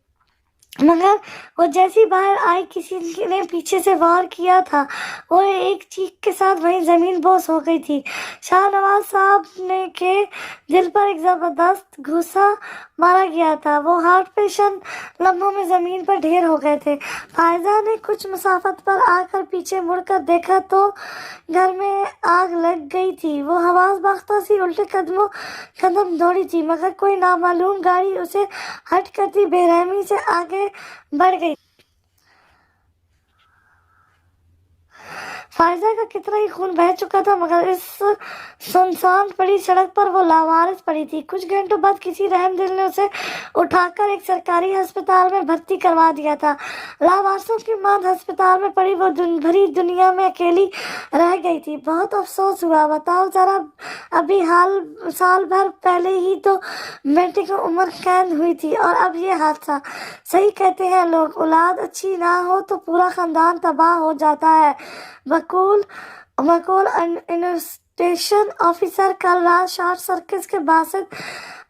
मगर वो जैसी बाहर आई किसी ने पीछे से वार किया था। वो एक चीख के साथ वहीं जमीन बोस हो गई थी। शाहनवाज साहब ने के दिल पर एक जबरदस्त घूसा मारा गया था। वो हार्ट पेशेंट लम्हों में जमीन पर ढेर हो गए थे। फायजा ने कुछ मुसाफत पर आकर पीछे मुड़कर देखा तो घर में आग लग गई थी। वो हवास बाख्ता सी उल्टे कदम दौड़ी थी, मगर कोई नामालूम गाड़ी उसे हट करती बेरहमी से आगे बढ़ गई। फायजा का कितना ही खून बह चुका था, मगर इस सुनसान पड़ी सड़क पर वो लावारिस पड़ी थी। कुछ घंटों बाद किसी रहमदिल ने उसे उठाकर एक सरकारी अस्पताल में भर्ती करवा दिया था। लावारिसों की मां अस्पताल में पड़ी वो भरी दुनिया में अकेली रह गई थी। बहुत अफसोस हुआ। बताओ जरा, अभी साल भर पहले ही तो बेटे की उम्र कैद हुई थी और अब ये हादसा। सही कहते हैं लोग, औलाद अच्छी ना हो तो पूरा खानदान तबाह हो जाता है। मकूल स्टेशन ऑफिसर कल रात शॉर्ट सर्किट के बासत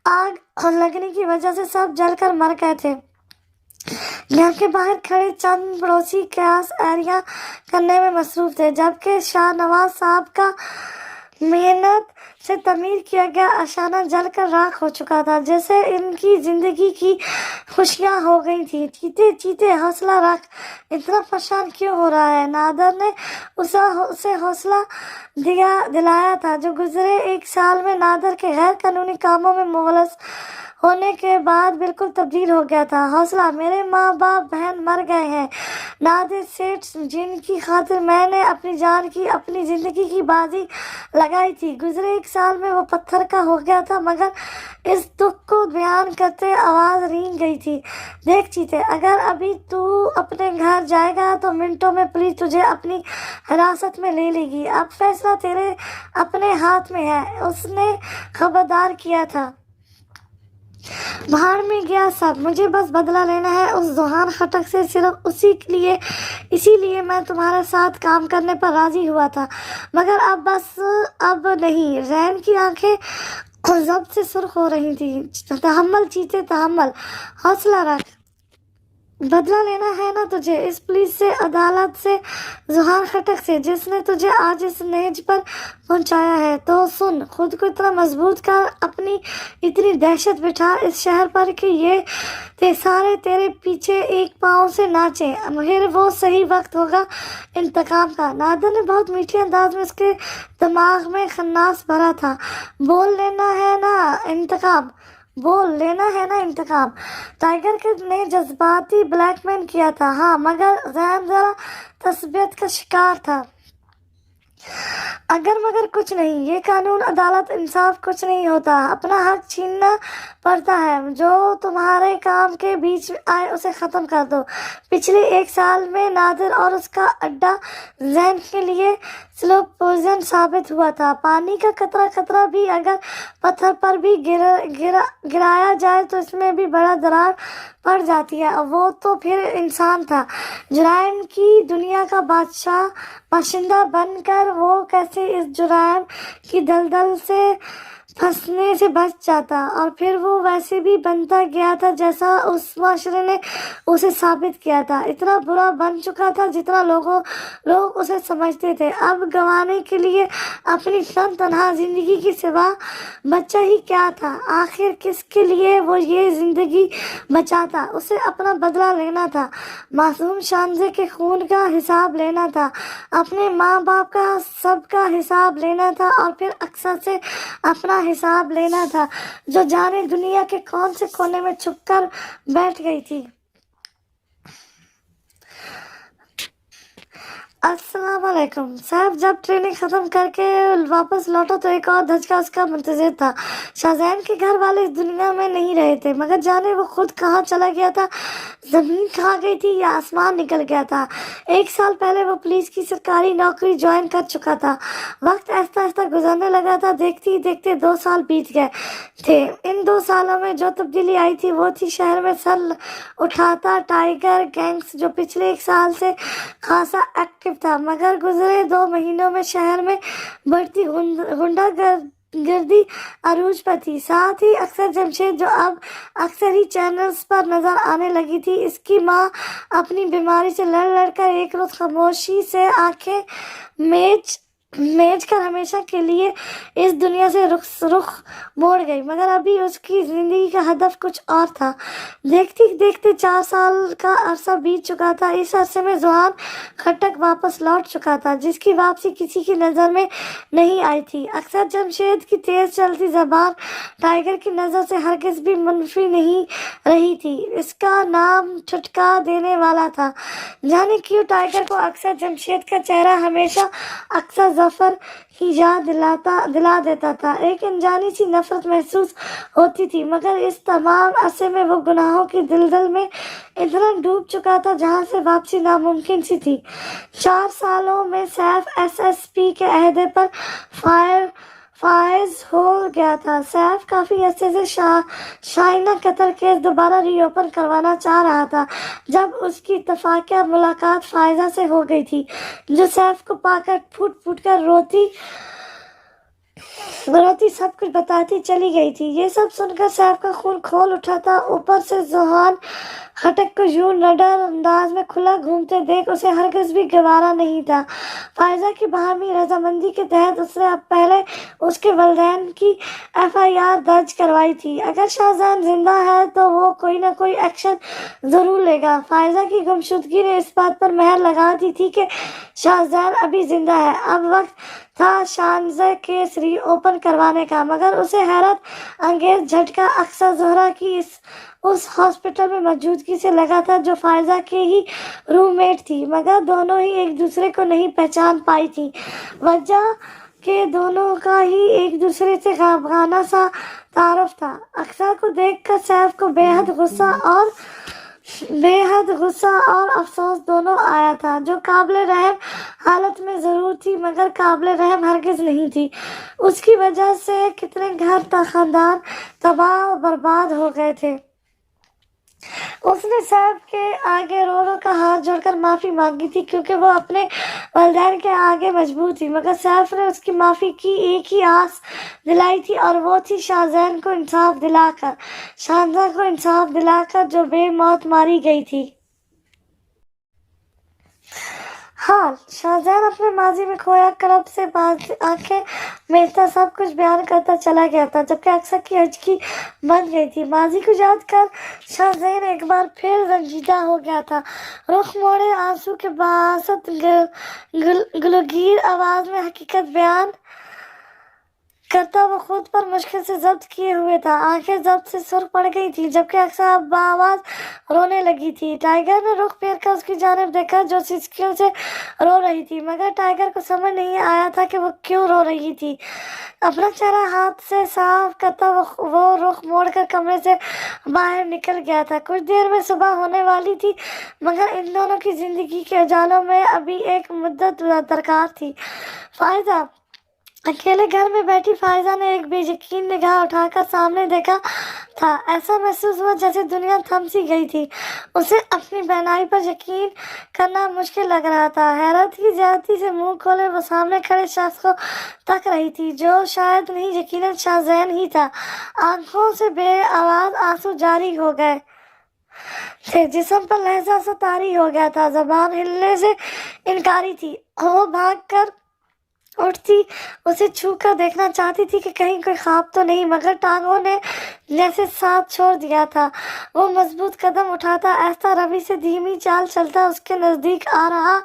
आग लगने की वजह से सब जलकर मर गए थे। घर के बाहर खड़े चंद पड़ोसी कैश एरिया करने में मसरूफ थे, जबकि शाहनवाज साहब का मेहनत से तमीर किया गया आशाना जलकर राख हो चुका था, जैसे इनकी जिंदगी की खुशियां हो गई थी। चीते चीते हौसला रख, इतना परेशान क्यों हो रहा है? नादर ने उसे हौसला दिलाया था, जो गुजरे एक साल में नादर के गैर कानूनी कामों में मुलव्वस होने के बाद बिल्कुल तब्दील हो गया था। हौसला, मेरे माँ बाप बहन मर गए हैं। नादिर सेठ, जिनकी खातिर मैंने अपनी जान की, अपनी जिंदगी की बाजी लगाई थी, गुजरे एक साल में वो पत्थर का हो गया था। मगर इस दुख को बयान करते आवाज रींग गई थी। देख चीते, अगर अभी तू अपने घर जाएगा तो मिनटों में पुलिस तुझे अपनी हिरासत में ले लेगी। अब फैसला तेरे अपने हाथ में है, उसने खबरदार किया था। भाड़ में गया सब, मुझे बस बदला लेना है उस जोहान खटक से, सिर्फ इसीलिए मैं तुम्हारे साथ काम करने पर राजी हुआ था। मगर अब नहीं। रैन की आंखें जब्त से सुर्ख हो रही थी। तहम्मल चीते, तहम्मल, हौसला रख। बदला लेना है ना तुझे, इस पुलिस से, अदालत से, जोहान खटक से, जिसने तुझे आज इस नेज पर पहुंचाया है। तो सुन, खुद को इतना मजबूत कर, अपनी इतनी दहशत बिठा इस शहर पर कि ये सारे तेरे पीछे एक पाँव से नाचे। फिर वो सही वक्त होगा इंतकाम का। नादर ने बहुत मीठे अंदाज में उसके दिमाग में खन्नास भरा था। बोल लेना है ना इंतकाम। टाइगर ने जज्बाती ब्लैकमेल किया था, हाँ, मगर जैन जरा तस्बीयत का शिकार था। अगर मगर कुछ नहीं, ये कानून, अदालत, इंसाफ कुछ नहीं होता। अपना हक छीनना पड़ता है। जो तुम्हारे काम के बीच आए उसे खत्म कर दो। पिछले एक साल में नादिर और उसका अड्डा जैन के लिए स्लो पॉइजन साबित हुआ था। पानी का कतरा भी अगर पत्थर पर भी गिराया जाए तो इसमें भी बड़ा दरार पड़ जाती है। वो तो फिर इंसान था, जुराइम की दुनिया का बाशिंदा बनकर वो कैसे इस जुराइम की दलदल से फंसने से बच जाता। और फिर वो वैसे भी बनता गया था जैसा उस माशरे ने उसे साबित किया था। इतना बुरा बन चुका था जितना लोग उसे समझते थे। अब गंवाने के लिए अपनी तनहा जिंदगी की सिवा बच्चा ही क्या था? आखिर किसके लिए वो ये जिंदगी बचाता? उसे अपना बदला लेना था, मासूम शानजे के खून का हिसाब लेना था, अपने माँ बाप का सबका हिसाब लेना था, और फिर अक्सर से अपना हिसाब लेना था, जो जाने दुनिया के कौन से कोने में छुपकर बैठ गई थी। अस्सलाम वालेकुम साहब। जब ट्रेनिंग खत्म करके वापस लौटा तो एक और धचका उसका मुंतज़िर था। शाहजैन के घर वाले इस दुनिया में नहीं रहे थे, मगर जाने वो खुद कहाँ चला गया था, जमीन खा गई थी या आसमान निकल गया था। एक साल पहले वो पुलिस की सरकारी नौकरी ज्वाइन कर चुका था। वक्त आहिस्ता आहिस्ता गुजरने लगा था। देखते ही देखते 2 साल बीत गए थे। इन 2 सालों में जो तब्दीली आई थी वो थी शहर में सर उठाता टाइगर गैंग्स, जो पिछले 1 साल से खासा एक्टिव था। मगर गुजरे 2 महीनों में शहर में बढ़ती गर्दी अरूज पर थी। साथ ही अक्सर जमशेद, जो अब अक्सर ही चैनल्स पर नजर आने लगी थी। इसकी माँ अपनी बीमारी से लड़ लड़कर एक रोज खामोशी से आंखें मेज कर हमेशा के लिए इस दुनिया से रुख मोड़ गई। मगर अभी उसकी जिंदगी का हदफ कुछ और था। देखते देखते 4 साल का अरसा बीत चुका था। इस अरसे में जुहान खटक वापस लौट चुका था, जिसकी वापसी किसी की नजर में नहीं आई थी। अक्सर जमशेद की तेज चलती जबान टाइगर की नजर से हरगिज भी मुनफी नहीं रही थी। इसका नाम ठुटका देने वाला था। जाने क्यों टाइगर को अक्सर जमशेद का चेहरा हमेशा अक्सर जफर ही याद दिला देता था। एक अनजानी सी नफरत महसूस होती थी, मगर इस तमाम अरसे में वो गुनाहों की दलदल में इतना डूब चुका था जहां से वापसी नामुमकिन सी थी। 4 सालों में सैफ एसएसपी के अहदे पर फायज हो गया था। सैफ काफी अरसे से शाइना कत्ल केस दोबारा रीओपन करवाना चाह रहा था, जब उसकी इत्तफाकिया मुलाकात फायजा से हो गई थी, जो सैफ को पाकर फूट फूट कर रोती सब कुछ बताती चली गई थी। ये सब सुनकर सैफ का खून खोल उठा था। ऊपर से जुहान खटक को यूं नडर अंदाज में खुला घूमते देख उसे हरगिज भी गवारा नहीं था। फायजा की बाहमी रजामंदी के तहत उसने अब पहले उसके वलदैन की एफआईआर दर्ज करवाई थी। अगर शाहजहान जिंदा है तो वो कोई ना कोई एक्शन जरूर लेगा। फायजा की गुमशुदगी ने इस बात पर मेहर लगा दी थी कि शाहजहान अभी जिंदा है। अब वक्त था शानज़ केस रीओपन करवाने का, मगर उसे हैरत अंगेज झटका अक्सर जोहरा की उस हॉस्पिटल में मौजूदगी से लगा था, जो फायजा के ही रूममेट थी, मगर दोनों ही एक दूसरे को नहीं पहचान पाई थी। वजह के दोनों का ही एक दूसरे से गाना सा तारुफ था। अक्सर को देखकर सैफ को बेहद गुस्सा और अफसोस दोनों आया था, जो काबिल रहम हालत में जरूर थी, मगर काबिल रहम हरगिज नहीं थी। उसकी वजह से कितने घर खानदान तबाह और बर्बाद हो गए थे। उसने सैफ के आगे रो रो का हाथ जोड़कर माफी मांगी थी, क्योंकि वो अपने वालिदैन के आगे मजबूर थी। मगर सैफ ने उसकी माफी की एक ही आस दिलाई थी, और वो थी शाहजहान को इंसाफ दिलाकर जो बेमौत मारी गई थी। हाँ, शाहजहान अपने माजी में खोया करब से आंखें मेलता सब कुछ बयान करता चला गया था, जबकि अक्सर की हजकी बन गई थी। माजी को याद कर शाहजहान एक बार फिर रंजीदा हो गया था। रुख मोड़े आंसू के बासत गलगीर आवाज में हकीकत बयान करता वो खुद पर मुश्किल से जब्त किए हुए था। आंखें जब्त से सुर्ख पड़ गई थी, जबकि अक्सर अब बाआवाज रोने लगी थी। टाइगर ने रुख फेर कर उसकी जानिब देखा, जो सिसकियों से रो रही थी, मगर टाइगर को समझ नहीं आया था कि वो क्यों रो रही थी। अपना चेहरा हाथ से साफ करता वो रुख मोड़कर कमरे से बाहर निकल गया था। कुछ देर में सुबह होने वाली थी, मगर इन दोनों की जिंदगी के उजालों में अभी एक मुद्दत दरकार थी। फायजा अकेले घर में बैठी फायजा ने एक बेयकीन निगाह उठाकर सामने देखा था। ऐसा महसूस हुआ जैसे दुनिया थम सी गई थी। उसे अपनी बहनाई पर यकीन करना मुश्किल लग रहा था। हैरत की ज्यादती से मुंह खोले वो सामने खड़े शख्स को तक रही थी, जो शायद नहीं यकीनन शाहजहान ही था। आंखों से बेआवाज आंसू जारी हो गए थे, जिस्म पर लहजा सा तारी हो गया था, जबान हिलने से इनकारी थी। वो भाग कर उठती उसे छू कर देखना चाहती थी कि कहीं कोई ख्वाब तो नहीं, मगर टांगों ने जैसे साथ छोड़ दिया था। वो मजबूत कदम उठाता ऐसा रवि से धीमी चाल चलता उसके नजदीक आ रहा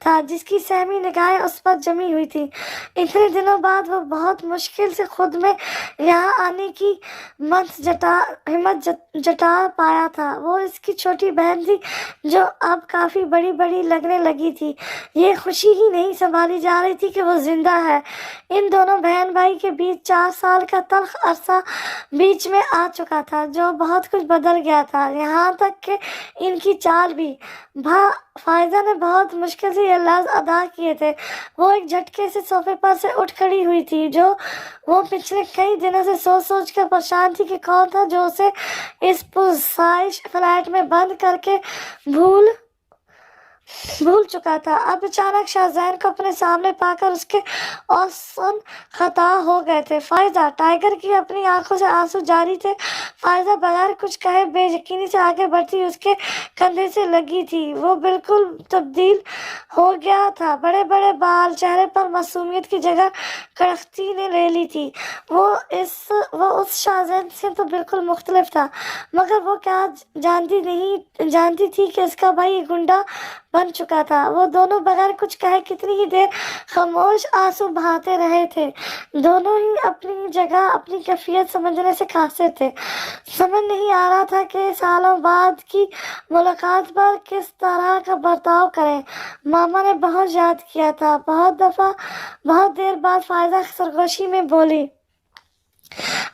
था, जिसकी सहमी निगाहें उस पर जमी हुई थी। इतने दिनों बाद वो बहुत मुश्किल से खुद में यहाँ आने की हिम्मत जता पाया था। वो इसकी छोटी बहन थी, जो अब काफी बड़ी बड़ी लगने लगी थी। ये खुशी ही नहीं संभाली जा रही थी कि वो जिंदा है। इन दोनों बहन भाई के बीच 4 साल का तल्ख अरसा बीच में आ चुका था, जो बहुत कुछ बदल गया था, यहाँ तक कि इनकी चाल भी। फायजा ने बहुत मुश्किल से ये लफ्ज अदा किए थे। वो एक झटके से सोफे पर से उठ खड़ी हुई थी, जो वो पिछले कई दिनों से सोच कर परेशान थी कि कौन था जो उसे इस पुरसाइश फ्लैट में बंद करके भूल चुका था। अब अचानक शाहजैन को अपने सामने पाकर उसके औसन खता हो गए थे। फायजा, टाइगर की अपनी आंखों से आंसू जारी थे। फायजा बगैर कुछ कहे बेयकीनी से आगे बढ़ती उसके कंधे से लगी थी। वो बिल्कुल तब्दील हो गया था। बड़े बड़े बाल, चेहरे पर मासूमियत की जगह कड़कती ने ले ली थी। वो उस शाहजैन से तो बिल्कुल मुख्तलिफ था, मगर वो क्या जानती थी कि इसका भाई एक गुंडा बन चुका था। वो दोनों बगैर कुछ कहे कितनी ही देर खामोश आंसू बहाते रहे थे। दोनों ही अपनी जगह अपनी कैफियत समझने से कासिर थे। समझ नहीं आ रहा था कि सालों बाद की मुलाकात पर किस तरह का बर्ताव करें। मामा ने बहुत याद किया था। बहुत देर बाद फायदा सरगोशी में बोली,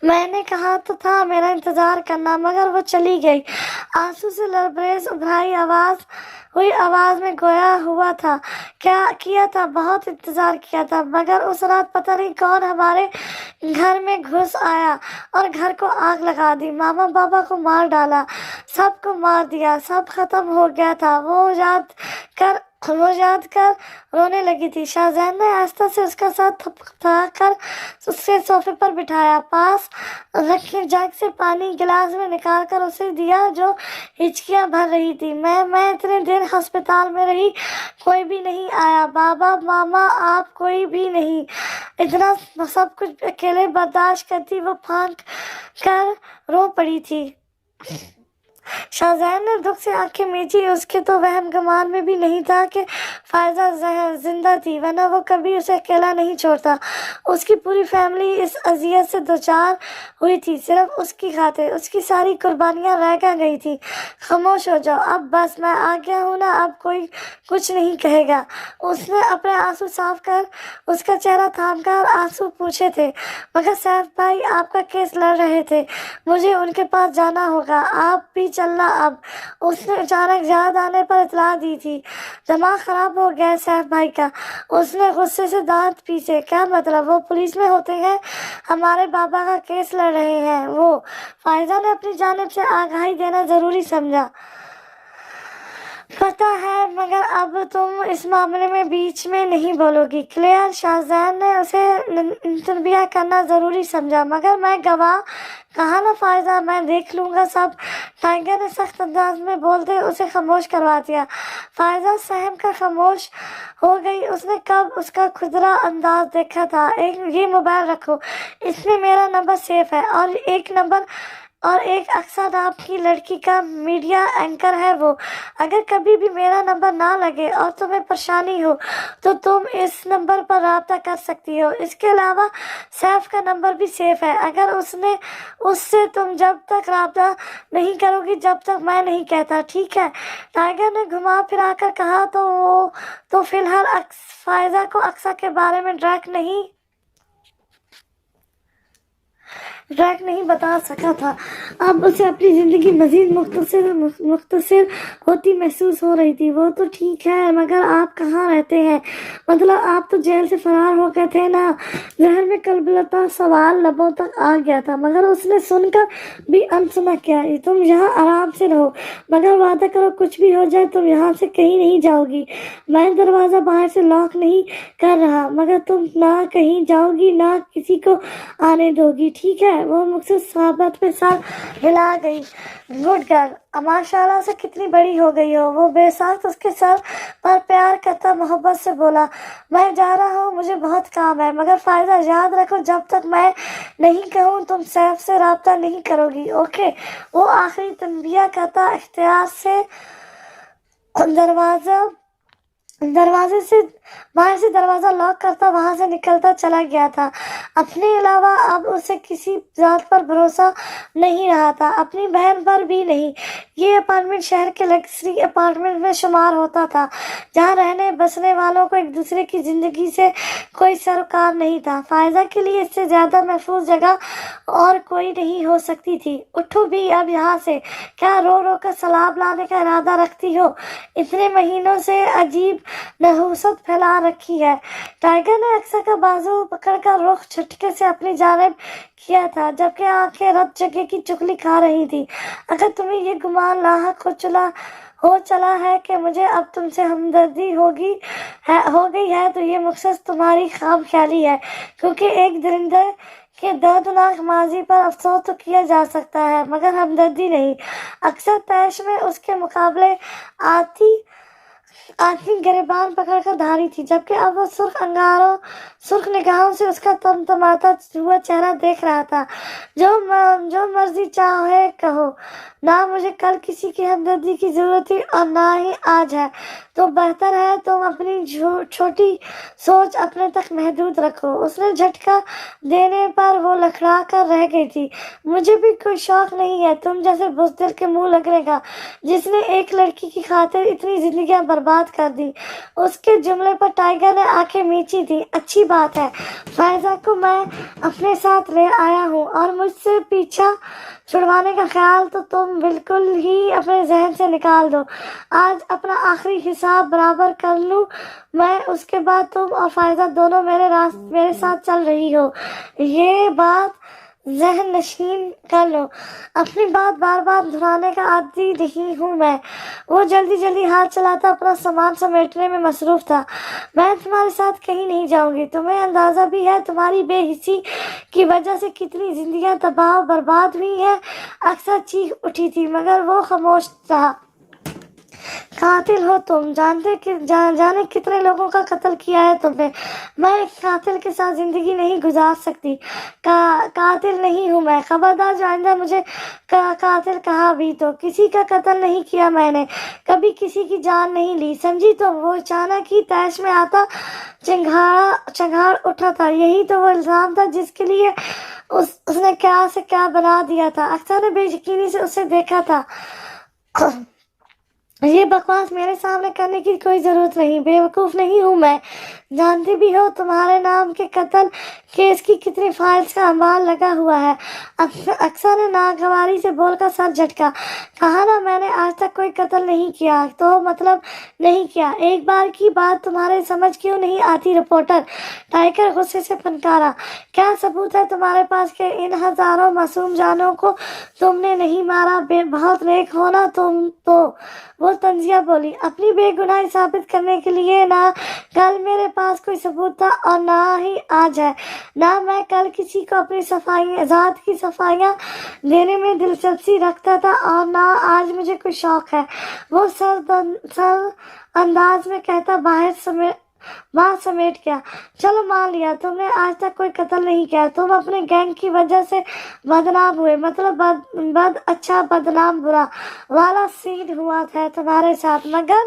मैंने कहा तो था मेरा इंतजार करना, मगर वो चली गई। आंसू से लबरेज उभराई आवाज में गोया हुआ था, क्या किया था, बहुत इंतजार किया था, मगर उस रात पता नहीं कौन हमारे घर में घुस आया और घर को आग लगा दी। मामा बाबा को मार डाला, सबको मार दिया, सब खत्म हो गया था। वो याद कर रोने लगी थी। शाहजैन ने आस्था से उसका सर थपथपाकर उसके सोफे पर बिठाया, पास रखे जग से पानी गिलास में निकाल कर उसे दिया, जो हिचकियां भर रही थी। मैं इतने दिन अस्पताल में रही, कोई भी नहीं आया, बाबा मामा आप कोई भी नहीं। इतना सब कुछ अकेले बर्दाश्त करती वो फांक कर रो पड़ी थी। शाहजैन ने दुख से आंखें मीची। उसके तो वहम गुमान में भी नहीं था कि फायजा जिंदा थी, वरना वो कभी उसे अकेला नहीं छोड़ता। उसकी पूरी फैमिली इस अजियत से दोचार हुई थी सिर्फ उसकी खातिर। उसकी सारी कुर्बानियां रह गई थी। खामोश हो जाओ अब, बस मैं आ गया हूँ ना, अब कोई कुछ नहीं कहेगा। उसने अपने आंसू साफ कर उसका चेहरा थाम कर आंसू पूछे थे, मगर सैफ भाई आपका केस लड़ रहे थे, मुझे उनके पास जाना होगा, आप भी चलना अब। उसने अचानक याद आने पर इतला दी थी। दिमाग खराब हो गया सैफ भाई का। उसने गुस्से से दांत पीसे, क्या मतलब, वो पुलिस में होते हैं, हमारे बाबा का केस लड़ रहे हैं वो। फायजा ने अपनी जानिब से आगाही देना जरूरी समझा। पता है, मगर अब तुम इस मामले में बीच में नहीं बोलोगी, क्लियर। शाहजैन ने उसे तनबीह करना जरूरी समझा, मगर मैं गवाह कहा ना फायजा, मैं देख लूंगा सब। टाइगर ने सख्त अंदाज में बोलते उसे खामोश करवा दिया। फायजा सहम कर खामोश हो गई। उसने कब उसका खुदरा अंदाज देखा था। ये मोबाइल रखो, इसमें मेरा नंबर सेफ है, और एक अक्सर नाम की लड़की का मीडिया एंकर है वो। अगर कभी भी मेरा नंबर ना लगे और तुम्हें परेशानी हो तो तुम इस नंबर पर राब्ता कर सकती हो। इसके अलावा सैफ का नंबर भी सेफ है। अगर उससे तुम जब तक राब्ता नहीं करोगी जब तक मैं नहीं कहता, ठीक है। टाइगर ने घुमा फिरा कर कहा, तो फिलहाल फायजा को अक्सर के बारे में ड्रैक नहीं बता सका था। अब उसे अपनी जिंदगी मजीद मुख्तसर होती महसूस हो रही थी। वो तो ठीक है, मगर आप कहाँ रहते हैं, मतलब आप तो जेल से फरार हो गए थे ना। जहन में कलबलता सवाल लबों तक आ गया था, मगर उसने सुनकर भी अनसुना किया। तुम यहाँ आराम से रहो, मगर वादा करो कुछ भी हो जाए तुम यहाँ से कहीं नहीं जाओगी। मैं दरवाजा बाहर से लॉक नहीं कर रहा, मगर तुम ना कहीं जाओगी ना किसी को आने दोगी, ठीक है। वो मुझसे साबत पे सर हिला गई। गुड गर्ल, माशाल्लाह से कितनी बड़ी हो गई हो। वो बेसाख्त उसके सर पर प्यार करता मोहब्बत से बोला, मैं जा रहा हूँ, मुझे बहुत काम है, मगर फायदा याद रखो जब तक मैं नहीं कहूँ तुम सैफ से राब्ता नहीं करोगी, ओके। वो आखिरी तनबीह करता इख्तियार से बाहर से दरवाजा लॉक करता वहां से निकलता चला गया था। अपने अलावा अब उसे किसी जात पर भरोसा नहीं रहा था, अपनी बहन पर भी नहीं। ये अपार्टमेंट शहर के लग्जरी अपार्टमेंट में शुमार होता था, जहाँ रहने बसने वालों को एक दूसरे की जिंदगी से कोई सरोकार नहीं था। फायदा के लिए इससे ज्यादा महफूज जगह और कोई नहीं हो सकती थी। उठो भी अब यहाँ से, क्या रो रो कर सलाब लाने का इरादा रखती हो? इतने महीनों से अजीब नहुसत फैला रखी है। टाइगर ने अक्सर का बाजू पकड़कर रुख झटके से अपनी जानिब किया था, जबकि आंखें रत जगह की चुगली खा रही थी। अगर तुम्हें ये गुमान ایمان لاحق ہو چلا ہے کہ مجھے اب تم سے ہمدردی ہو گئی ہے تو یہ مخصوص تمہاری خام خیالی ہے، کیونکہ ایک درندے کے دردناک ماضی پر افسوس تو کیا جا سکتا ہے مگر ہمدردی نہیں۔ اکثر طیش میں اس کے مقابلے آتی گریبان پکڑ کر دھاری تھی، جبکہ اب وہ سرخ نگاہوں سے اس کا تمتماتا ہوا چہرہ دیکھ رہا تھا۔ جو مرضی چاہے کہو، نہ مجھے کل کسی کی ہمدردی کی ضرورت تھی اور نہ ہی آج ہے، تو بہتر ہے تم اپنی چھوٹی سوچ اپنے تک محدود رکھو۔ اس نے جھٹکا دینے پر وہ لکھڑا کر رہ گئی تھی۔ مجھے بھی کوئی شوق نہیں ہے تم جیسے بزدل کے منہ لگنے کا، جس نے ایک لڑکی کی خاطر اتنی زندگیاں برباد کر دی۔ اس کے جملے پر ٹائیگر نے آنکھیں میچی تھی۔ اچھی بات ہے، فائزہ کو میں اپنے ساتھ لے آیا ہوں اور مجھ سے پیچھا چھڑوانے کا خیال تو تم بالکل ہی اپنے ذہن سے نکال دو۔ آج اپنا آخری حساب برابر کر لوں میں، اس کے بعد تم اور فائزہ دونوں میرے ساتھ چل رہی ہو، یہ بات ذہن نشین کر لو۔ اپنی بات بار بار دہرانے کا عادی نہیں ہوں میں۔ وہ جلدی ہاتھ چلاتا اپنا سامان سمیٹنے میں مصروف تھا۔ میں تمہارے ساتھ کہیں نہیں جاؤں گی۔ تمہیں اندازہ بھی ہے تمہاری بے حسی کی وجہ سے کتنی زندگیاں تباہ و برباد ہوئی ہیں؟ اکثر چیخ اٹھی تھی مگر وہ خاموش رہا۔ قاتل ہو تم، جانے کتنے لوگوں کا قتل کیا ہے تم نے۔ میں ایک قاتل کے ساتھ زندگی نہیں گزار سکتی۔ قاتل نہیں ہوں میں، خبردار جو آئندہ مجھے قاتل کہا بھی تو کسی کا قتل نہیں کیا میں نے، کبھی کسی کی جان نہیں لی، سمجھی تم؟ وہ اچانک ہی طیش میں آتا چنگھاڑ اٹھا تھا۔ یہی تو وہ الزام تھا جس کے لیے اس نے کیا سے کیا بنا دیا تھا۔ اکثر نے بے یقینی سے اسے دیکھا تھا۔ یہ بکواس میرے سامنے کرنے کی کوئی ضرورت نہیں، بے وقوف نہیں ہوں میں۔ جانتی بھی ہو تمہارے نام کے قتل کیس کی کتنی فائلز کا انبار لگا ہوا ہے۔ اکثر نے ناگواری سے بول کر سر جھٹکا۔ کہا نا میں نے آج تک کوئی قتل نہیں کیا، تو مطلب نہیں کیا۔ ایک بار کی بات تمہارے سمجھ کیوں نہیں آتی رپورٹر؟ ٹائیگر غصے سے پھنکارا۔ کیا ثبوت ہے تمہارے پاس کہ ان ہزاروں معصوم جانوں کو تم نے نہیں مارا؟ بہت نیک ہو نا تم تو، وہ طنزیہ بولی۔ اپنی بے گناہی ثابت کرنے کے لیے نہ کل میرے پاس کوئی ثبوت تھا اور نہ ہی آج ہے، نہ میں کل کسی کو اپنی ذات کی صفائیاں دینے میں دلچسپی رکھتا تھا اور نہ آج مجھے کوئی شوق ہے، وہ سر انداز میں کہتا بات سمیٹ گیا۔ چلو مان لیا تم نے آج تک کوئی قتل نہیں کیا، تم اپنے گینگ کی وجہ سے بدنام ہوئے، مطلب بد اچھا بدنام برا والا سین ہوا ہے تمہارے ساتھ، مگر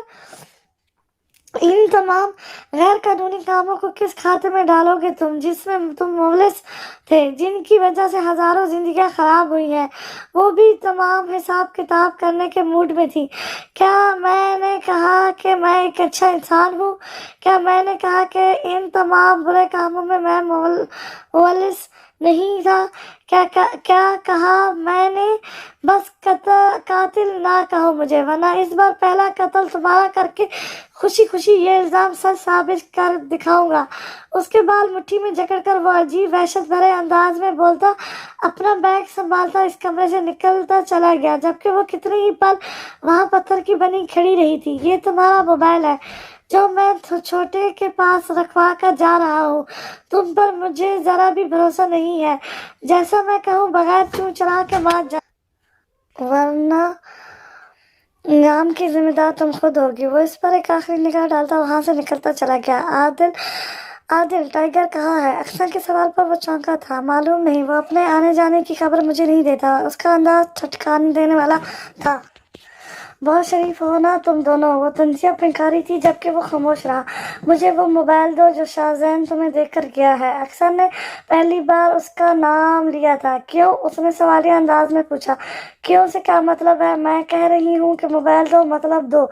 ان تمام غیر قانونی کاموں کو کس کھاتے میں ڈالو گے تم، جس میں تم ملوث تھے، جن کی وجہ سے ہزاروں زندگیاں خراب ہوئی ہیں؟ وہ بھی تمام حساب کتاب کرنے کے موڈ میں تھی۔ کیا میں نے کہا کہ میں ایک اچھا انسان ہوں؟ کیا میں نے کہا کہ ان تمام برے کاموں میں ملوث نہیں تھا؟ کیا کہا میں نے؟ بس قاتل نہ کہو مجھے، ورنہ اس بار پہلا قتل تمہارا کر کے خوشی یہ الزام سچ ثابت کر دکھاؤں گا۔ اس کے بال مٹھی میں جکڑ کر وہ عجیب وحشت بھرے انداز میں بولتا اپنا بیگ سنبھالتا اس کمرے سے نکلتا چلا گیا، جبکہ وہ کتنے ہی پل وہاں پتھر کی بنی کھڑی رہی تھی۔ یہ تمہارا موبائل ہے جو میں چھوٹے کے پاس رکھوا کر جا رہا ہوں، تم پر مجھے ذرا بھی بھروسہ نہیں ہے، جیسا میں کہوں بغیر چوں چرا کے مار جا، ورنہ انجام کی ذمہ دار تم خود ہوگی۔ وہ اس پر ایک آخری نگاہ ڈالتا وہاں سے نکلتا چلا گیا۔ عادل ٹائیگر کہاں ہے؟ اکثر کے سوال پر وہ چونکا تھا۔ معلوم نہیں، وہ اپنے آنے جانے کی خبر مجھے نہیں دیتا۔ اس کا انداز ٹھٹکانے دینے والا تھا۔ بہت شریف ہو نا تم دونوں، وہ طنزیہ پھنکاری تھی جبکہ وہ خاموش رہا۔ مجھے وہ موبائل دو جو شاہزین تمہیں دے کر گیا ہے۔ اکثر نے پہلی بار اس کا نام لیا تھا۔ کیوں؟ اس نے سوالیہ انداز میں پوچھا۔ کیوں سے کیا مطلب ہے؟ میں کہہ رہی ہوں کہ موبائل دو، مطلب دو۔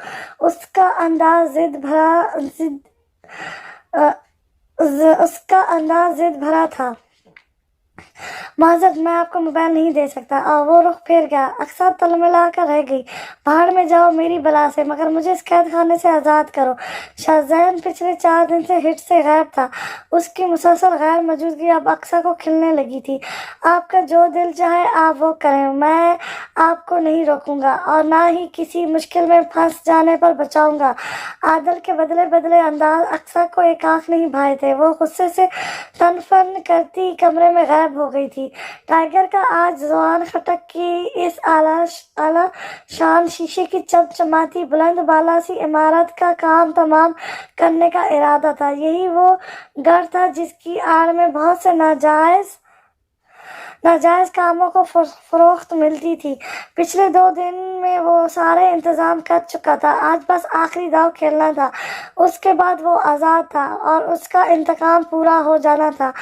اس کا انداز ضد بھرا تھا۔ माजरत, मैं आपको मोबाइल नहीं दे सकता। और वो रुख फेर गया। अक्सर तलमिला कर रह गई। बाहर में जाओ मेरी बला से, मगर मुझे इस कैद खाने से आज़ाद करो। शाहजैन पिछले 4 दिन से हिट से गायब था। उसकी मुसलसल गैर मौजूदगी अब अक्सर को खिलने लगी थी। आपका जो दिल चाहे आप वो करें, मैं आपको नहीं रोकूंगा और ना ही किसी मुश्किल में फंस जाने पर बचाऊंगा। आदल के बदले बदले अंदाज अक्सर को एक आंख नहीं भाए थे। वो गुस्से से तनफन करती कमरे में गायब हो गई थी। टाइगर का आज जुबान खटक की इस आला शान शीशे की चमचमाती बुलंद बाला सी इमारत का काम तमाम करने का इरादा था। यही वो घर था जिसकी आड़ में बहुत से नाजायज कामों को फरोख्त मिलती थी। पिछले 2 दिन में वो सारे इंतजाम कर चुका था। आज बस आखिरी दाव खेलना था। उसके बाद वो आज़ाद था और उसका इंतकाम पूरा हो जाना था।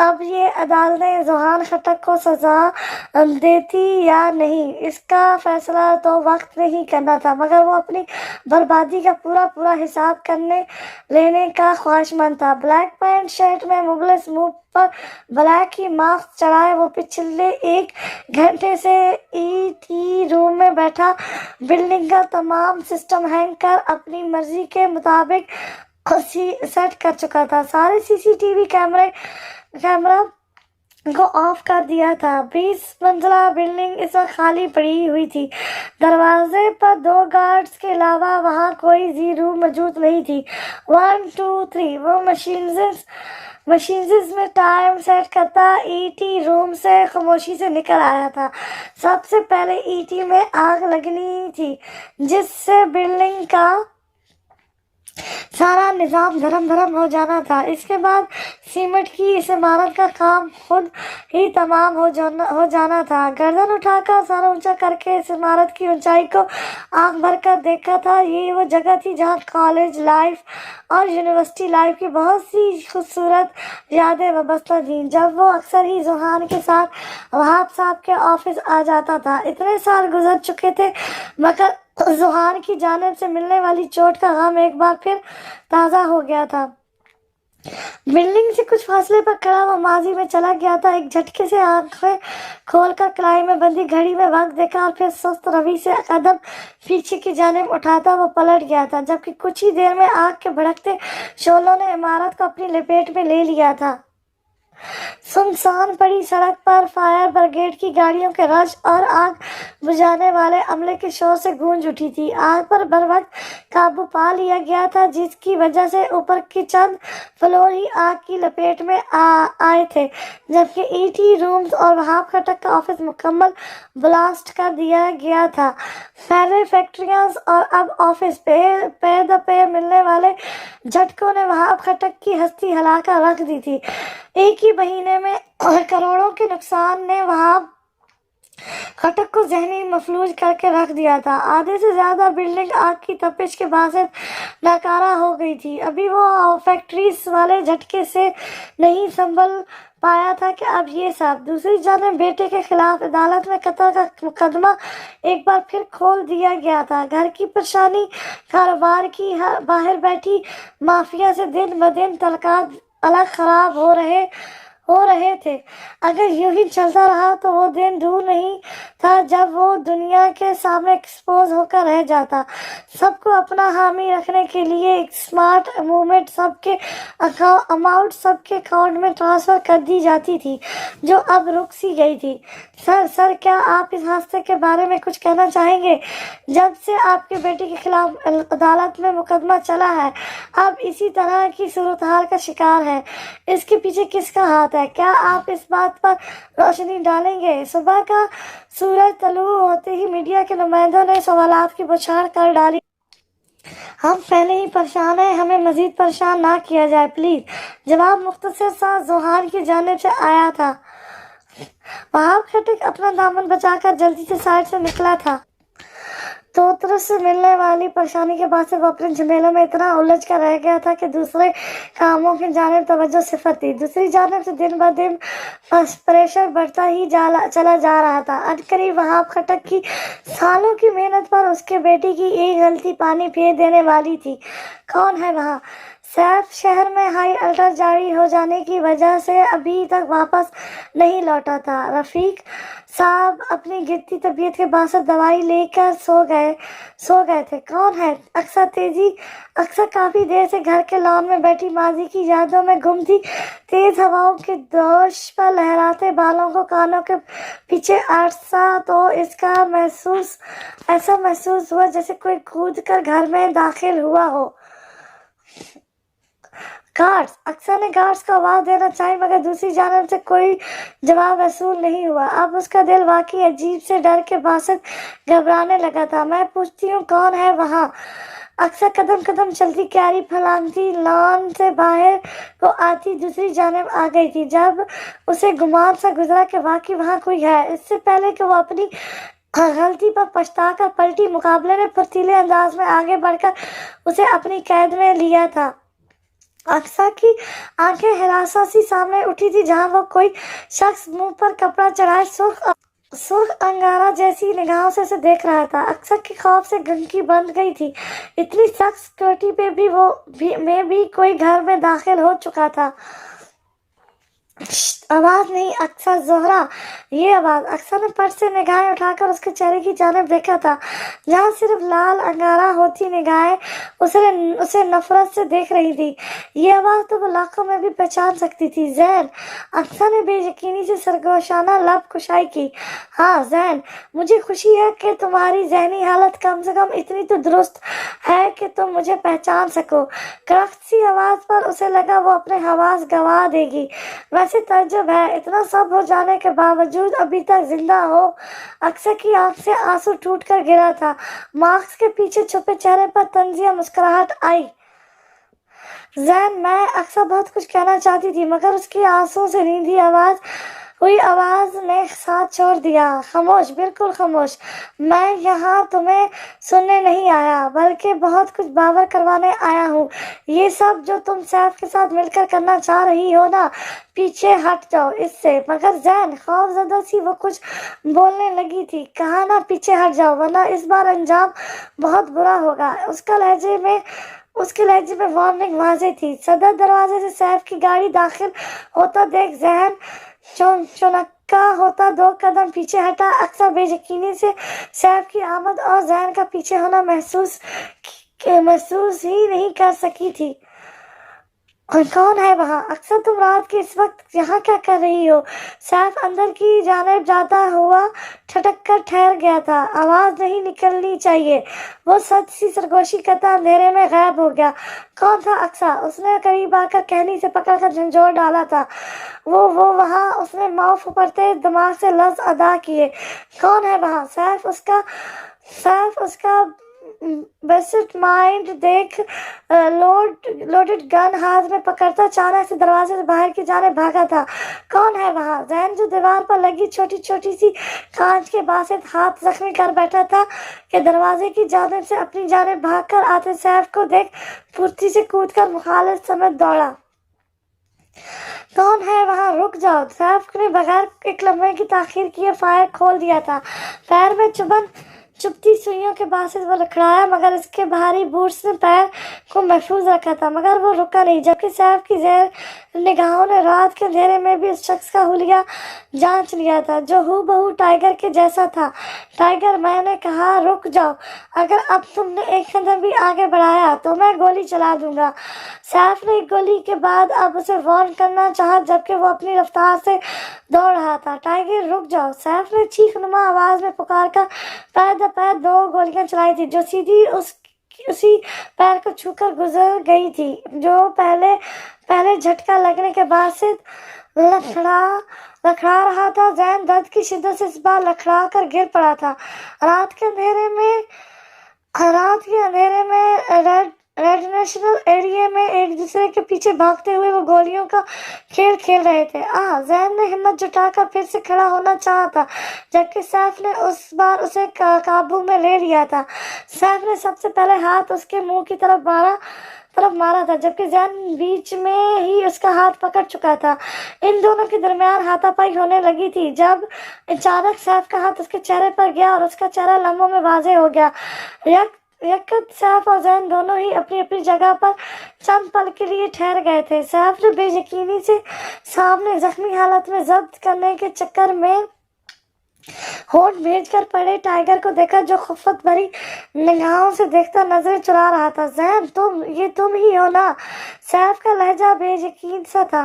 अब ये अदालतें ज़ुहान खटक को सज़ा देती या नहीं, इसका फैसला तो वक्त ने ही करना था, मगर वो अपनी बर्बादी का पूरा हिसाब लेने का ख्वाहिशमंद था। ब्लैक पैंट शर्ट में मुबलिस मुंह पर ब्लैक ही मास्क चढ़ाए वो पिछले 1 घंटे से ईटी रूम में बैठा बिल्डिंग का तमाम सिस्टम हैंग कर अपनी मर्जी के मुताबिक सेट कर चुका था। सारे सीसीटीवी कैमरा को ऑफ कर दिया था। 20 मंजिला बिल्डिंग इस वक्त खाली पड़ी हुई थी। दरवाजे पर 2 गार्ड्स के अलावा वहां कोई जी रूम मौजूद नहीं थी। 1 2 3 वो मशीन्स में टाइम सेट करता ईटी रूम से खामोशी से निकल आया था। सबसे पहले ईटी में आग लगनी थी, जिससे बिल्डिंग का सारा निजाम धर्म हो जाना था। इसके बाद सीमेंट की इस इमारत का काम खुद ही तमाम हो जाना था। गर्दन उठाकर सर ऊंचा करके इस इमारत की ऊंचाई को आंख भर कर देखा था। ये वो जगह थी जहां कॉलेज लाइफ और यूनिवर्सिटी लाइफ की बहुत सी खूबसूरत यादें वाबस्ता थी। जब वो अक्सर ही ज़ुहान के साथ वहाब साहब के ऑफिस आ जाता था। इतने साल गुजर चुके थे, मगर ज़ुहान की जानिब से मिलने वाली चोट का गम एक बार फिर ताज़ा हो गया था। बिल्डिंग से कुछ फासले पर खड़ा वो माजी में चला गया था। एक झटके से आंखें खोलकर कलाई में बंधी घड़ी में वक्त देखा और फिर सुस्त रवि से कदम पीछे की जानिब उठाता वो पलट गया था, जबकि कुछ ही देर में आग के भड़कते शोलों ने इमारत को अपनी लपेट में ले लिया था। सुनसान पड़ी सड़क पर फायर ब्रिगेड की गाड़ियों के रश और आग बुझाने वाले अमले के शोर से गूंज उठी थी। आग पर बरवक्त काबू पा लिया गया था, जिसकी वजह से ऊपर की चंद फ्लोर ही आग की लपेट में आए थे, जबकि ईटी रूम्स और वहाब खटक का ऑफिस मुकम्मल ब्लास्ट कर दिया गया था। पहले फैक्ट्रियां और अब ऑफिस पे द पे मिलने वाले झटकों ने वहाब खटक की हस्ती हिलाकर रख दी थी। एक ही महीने में करोड़ों के नुकसान ने वहाब खटक को जहनी मफलूज करके रख दिया था। आधे से ज्यादा बिल्डिंग आग की तपिश के बायस नाकारा हो गई थी। अभी वो फैक्ट्रीज वाले झटके से नहीं संभल पाया था कि अब ये सब। दूसरी जानिब बेटे के खिलाफ अदालत में कत्ल का मुकदमा एक बार फिर खोल दिया गया था। घर की परेशानी, कारोबार की बाहर बैठी माफिया से दिन ब दिन तलकात अलग खराब हो रहे थे। अगर यूं ही चलता रहा तो वो दिन दूर नहीं था जब वो दुनिया के सामने एक्सपोज होकर रह जाता। सबको अपना हामी रखने के लिए एक स्मार्ट मूवमेंट सबके अकाउंट में ट्रांसफर कर दी जाती थी, जो अब रुक सी गई थी। सर क्या आप इस हादसे के बारे में कुछ कहना चाहेंगे? जब से आपके बेटे के खिलाफ अदालत में मुकदमा चला है, अब इसी तरह की सूरत-हाल का शिकार है। इसके पीछे किसका हाथ है? क्या आप इस बात पर रोशनी डालेंगे? सुबह का सूरज तलू होते ही मीडिया के नुमाइंदों ने सवालात की बौछार कर डाली। हम पहले ही परेशान हैं, हमें मजीद परेशान ना किया जाए प्लीज। जवाब मुख्तसर सा ज़ुहान की जानिब से आया था। वहाब खटक अपना दामन बचाकर जल्दी से साइड से निकला था। तोतरस से मिलने वाली परेशानी के बाद से वो अपने झमेलों में इतना उलझ कर रह गया था कि दूसरे कामों की जानिब तवज्जो सिफर थी। दूसरी जानिब से दिन ब दिन प्रेशर बढ़ता ही चला जा रहा था। अनकरीब वहाब खटक की सालों की मेहनत पर उसके बेटे की एक गलती पानी फेर देने वाली थी। कौन है वहाँ? सैफ शहर में हाई अलर्ट जारी हो जाने की वजह से अभी तक वापस नहीं लौटा था। रफीक साहब अपनी गिरती तबीयत के बावजूद दवाई लेकर सो गए थे। कौन है? अक्सर काफी देर से घर के लॉन में बैठी माजी की यादों में गुम थी। तेज हवाओं के दोष पर लहराते बालों को कानों के पीछे आटसा तो ऐसा महसूस हुआ जैसे कोई कूद कर घर में दाखिल हुआ हो। गार्ड्स! अक्सर ने गार्ड्स को आवाज देना चाही, मगर दूसरी जानब से कोई जवाब वसूल नहीं हुआ। अब उसका दिल वाकई अजीब से डर के बासत घबराने लगा था। मैं पूछती हूँ, कौन है वहाँ? अक्सर कदम कदम चलती, क्यारी फैलाती लॉन से बाहर को आती दूसरी जानब आ गई थी। जब उसे गुमान सा गुजरा कि वाकई वहाँ कोई है। इससे पहले कि वो अपनी गलती पर पछता कर पलटी, मुकाबले ने फुर्तीले अंदाज में आगे बढ़कर उसे अपनी कैद में लिया था। अक्सा की आंखें हिरासा सी सामने उठी थी, जहां वो कोई शख्स मुंह पर कपड़ा चढ़ाए सुर्ख अंगारा जैसी निगाहों से उसे देख रहा था। अक्सर के खौफ से गंगी बंद गई थी। इतनी सख्त सिक्योरिटी पे भी कोई घर में दाखिल हो चुका था। आवाज नहीं, अक्सर, जोहरा। ये आवाज। अक्सर ने पर्स से निगाहें उठाकर उसके चेहरे की जानिब देखा था, जहाँ सिर्फ लाल अंगारा होती निगाहें उसे नफरत से देख रही थी। ये आवाज तो वो लाखों में भी पहचान सकती थी। जैन! अक्सर ने बेयकीनी से सरगोशाना लब कुशाई की। हाँ जैन, मुझे खुशी है कि तुम्हारी जहनी हालत कम से कम इतनी तो दुरुस्त है कि तुम मुझे पहचान सको। करख्त सी आवाज पर उसे लगा वो अपने हवास गंवा देगी। वैसे ताज्जुब है, इतना सब हो जाने के बावजूद अभी तक जिंदा हो। अक्सर की आंख से आंसू टूट कर गिरा था। मास्क के पीछे छुपे चेहरे पर तंजिया मुस्कुराहट आई। जैन, मैं अक्सर बहुत कुछ कहना चाहती थी, मगर उसकी आंसुओं से नींदी हुई आवाज ने साथ छोड़ दिया। खामोश, बिल्कुल खामोश। मैं यहाँ तुम्हें सुनने नहीं आया, बल्कि बहुत कुछ बावर करवाने आया हूँ। ये सब जो तुम सैफ के साथ मिलकर करना चाह रही हो ना, पीछे हट जाओ इससे। मगर जैन, खौफजदा सी वो कुछ बोलने लगी थी। कहा ना पीछे हट जाओ, वरना इस बार अंजाम बहुत बुरा होगा। उसके लहजे में वार्निंग वाज़ेह थी। सदर दरवाजे से सैफ की गाड़ी दाखिल होता देख जहन चौनक्का होता 2 कदम पीछे हटा। अक्सर बेयकीनी से सैफ की आमद और जहन का पीछे होना महसूस ही नहीं कर सकी थी। और कौन है वहाँ? अक्सर, तुम रात के इस वक्त यहाँ क्या कर रही हो? सैफ अंदर की जानिब जाता हुआ ठटक कर ठहर गया था। आवाज नहीं निकलनी चाहिए। वो सच सी सरगोशी करता अंधेरे में गायब हो गया। कौन था अक्सर? उसने करीब आकर कहनी से पकड़कर झंझोर डाला था। वो वहाँ। उसने माउफ ऊपरते दिमाग से लफ्ज अदा किए। कौन है वहाँ? सैफ उसका बेस्ट माइंड देख लोडेड गन हाथ में पकड़ता अचानक से दरवाजे से बाहर की जाने भागा था। कौन है वहाँ? जैन, जो दीवार पर लगी छोटी छोटी सी कांच के बासे हाथ जख्मी कर बैठा था कि दरवाजे की जानिब से अपनी जानिब भागकर आते सैफ को देख फुर्ती से कूदकर मुखालिफ समेत दौड़ा। कौन है वहाँ? रुक जाओ! सैफ ने बगैर एक लम्हे की ताखीर किए फायर खोल दिया था। पैर में चुभती सुइयों के बासे वो लड़खड़ाया, मगर इसके भारी बूट्स ने पैर को महफूज रखा था। मगर वो रुका नहीं, जबकि सैफ की ज़ेर निगाहों ने रात के अंधेरे में भी उस शख्स का हुलिया जांच लिया था, जो हूबहू टाइगर के जैसा था। टाइगर, मैंने कहा रुक जाओ। अगर अब तुमने एक कदम भी आगे बढ़ाया तो मैं गोली चला दूंगा। सैफ ने एक गोली के बाद अब उसे वार्न करना चाहा, जबकि वो अपनी रफ्तार से दौड़ रहा था। टाइगर, रुक जाओ! सैफ ने चीखनुमा आवाज में पुकार कर पैर दर पैर 2 गोलियां चलाई थी, जो सीधी उसी पैर को छूकर गुजर गई थी, जो पहले झटका लगने के बाद से लखड़ा रहा था। जैन दर्द की शिद्दत से इस बार लखड़ा कर गिर पड़ा था। रात के अंधेरे में रेड नेशनल एरिया में एक दूसरे के पीछे भागते हुए वो गोलियों का खेल खेल रहे थे। जैन ने हिम्मत जुटाकर फिर से खड़ा होना चाहा था, जबकि सैफ ने उस बार उसे काबू में ले लिया था। सैफ ने सबसे पहले हाथ उसके मुंह की तरफ मारा था, जबकि जैन बीच में ही उसका हाथ पकड़ चुका था। इन दोनों के दरमियान हाथापाई होने लगी थी, जब अचानक सैफ का हाथ उसके चेहरे पर गया और उसका चेहरा लम्हों में वाज़ेह हो गया। यकत सैफ और जैन दोनों ही अपनी अपनी जगह पर चंद पल के लिए ठहर गए थे। सैफ ने बेयकीनी से सामने जख्मी हालत में जब्त करने के चक्कर में होंठ भेज कर पड़े टाइगर को देखा, जो खफत भरी निगाहों से देखता नजर चुरा रहा था। जैन, तुम ही हो ना? सैफ का लहजा बेयकीन सा था।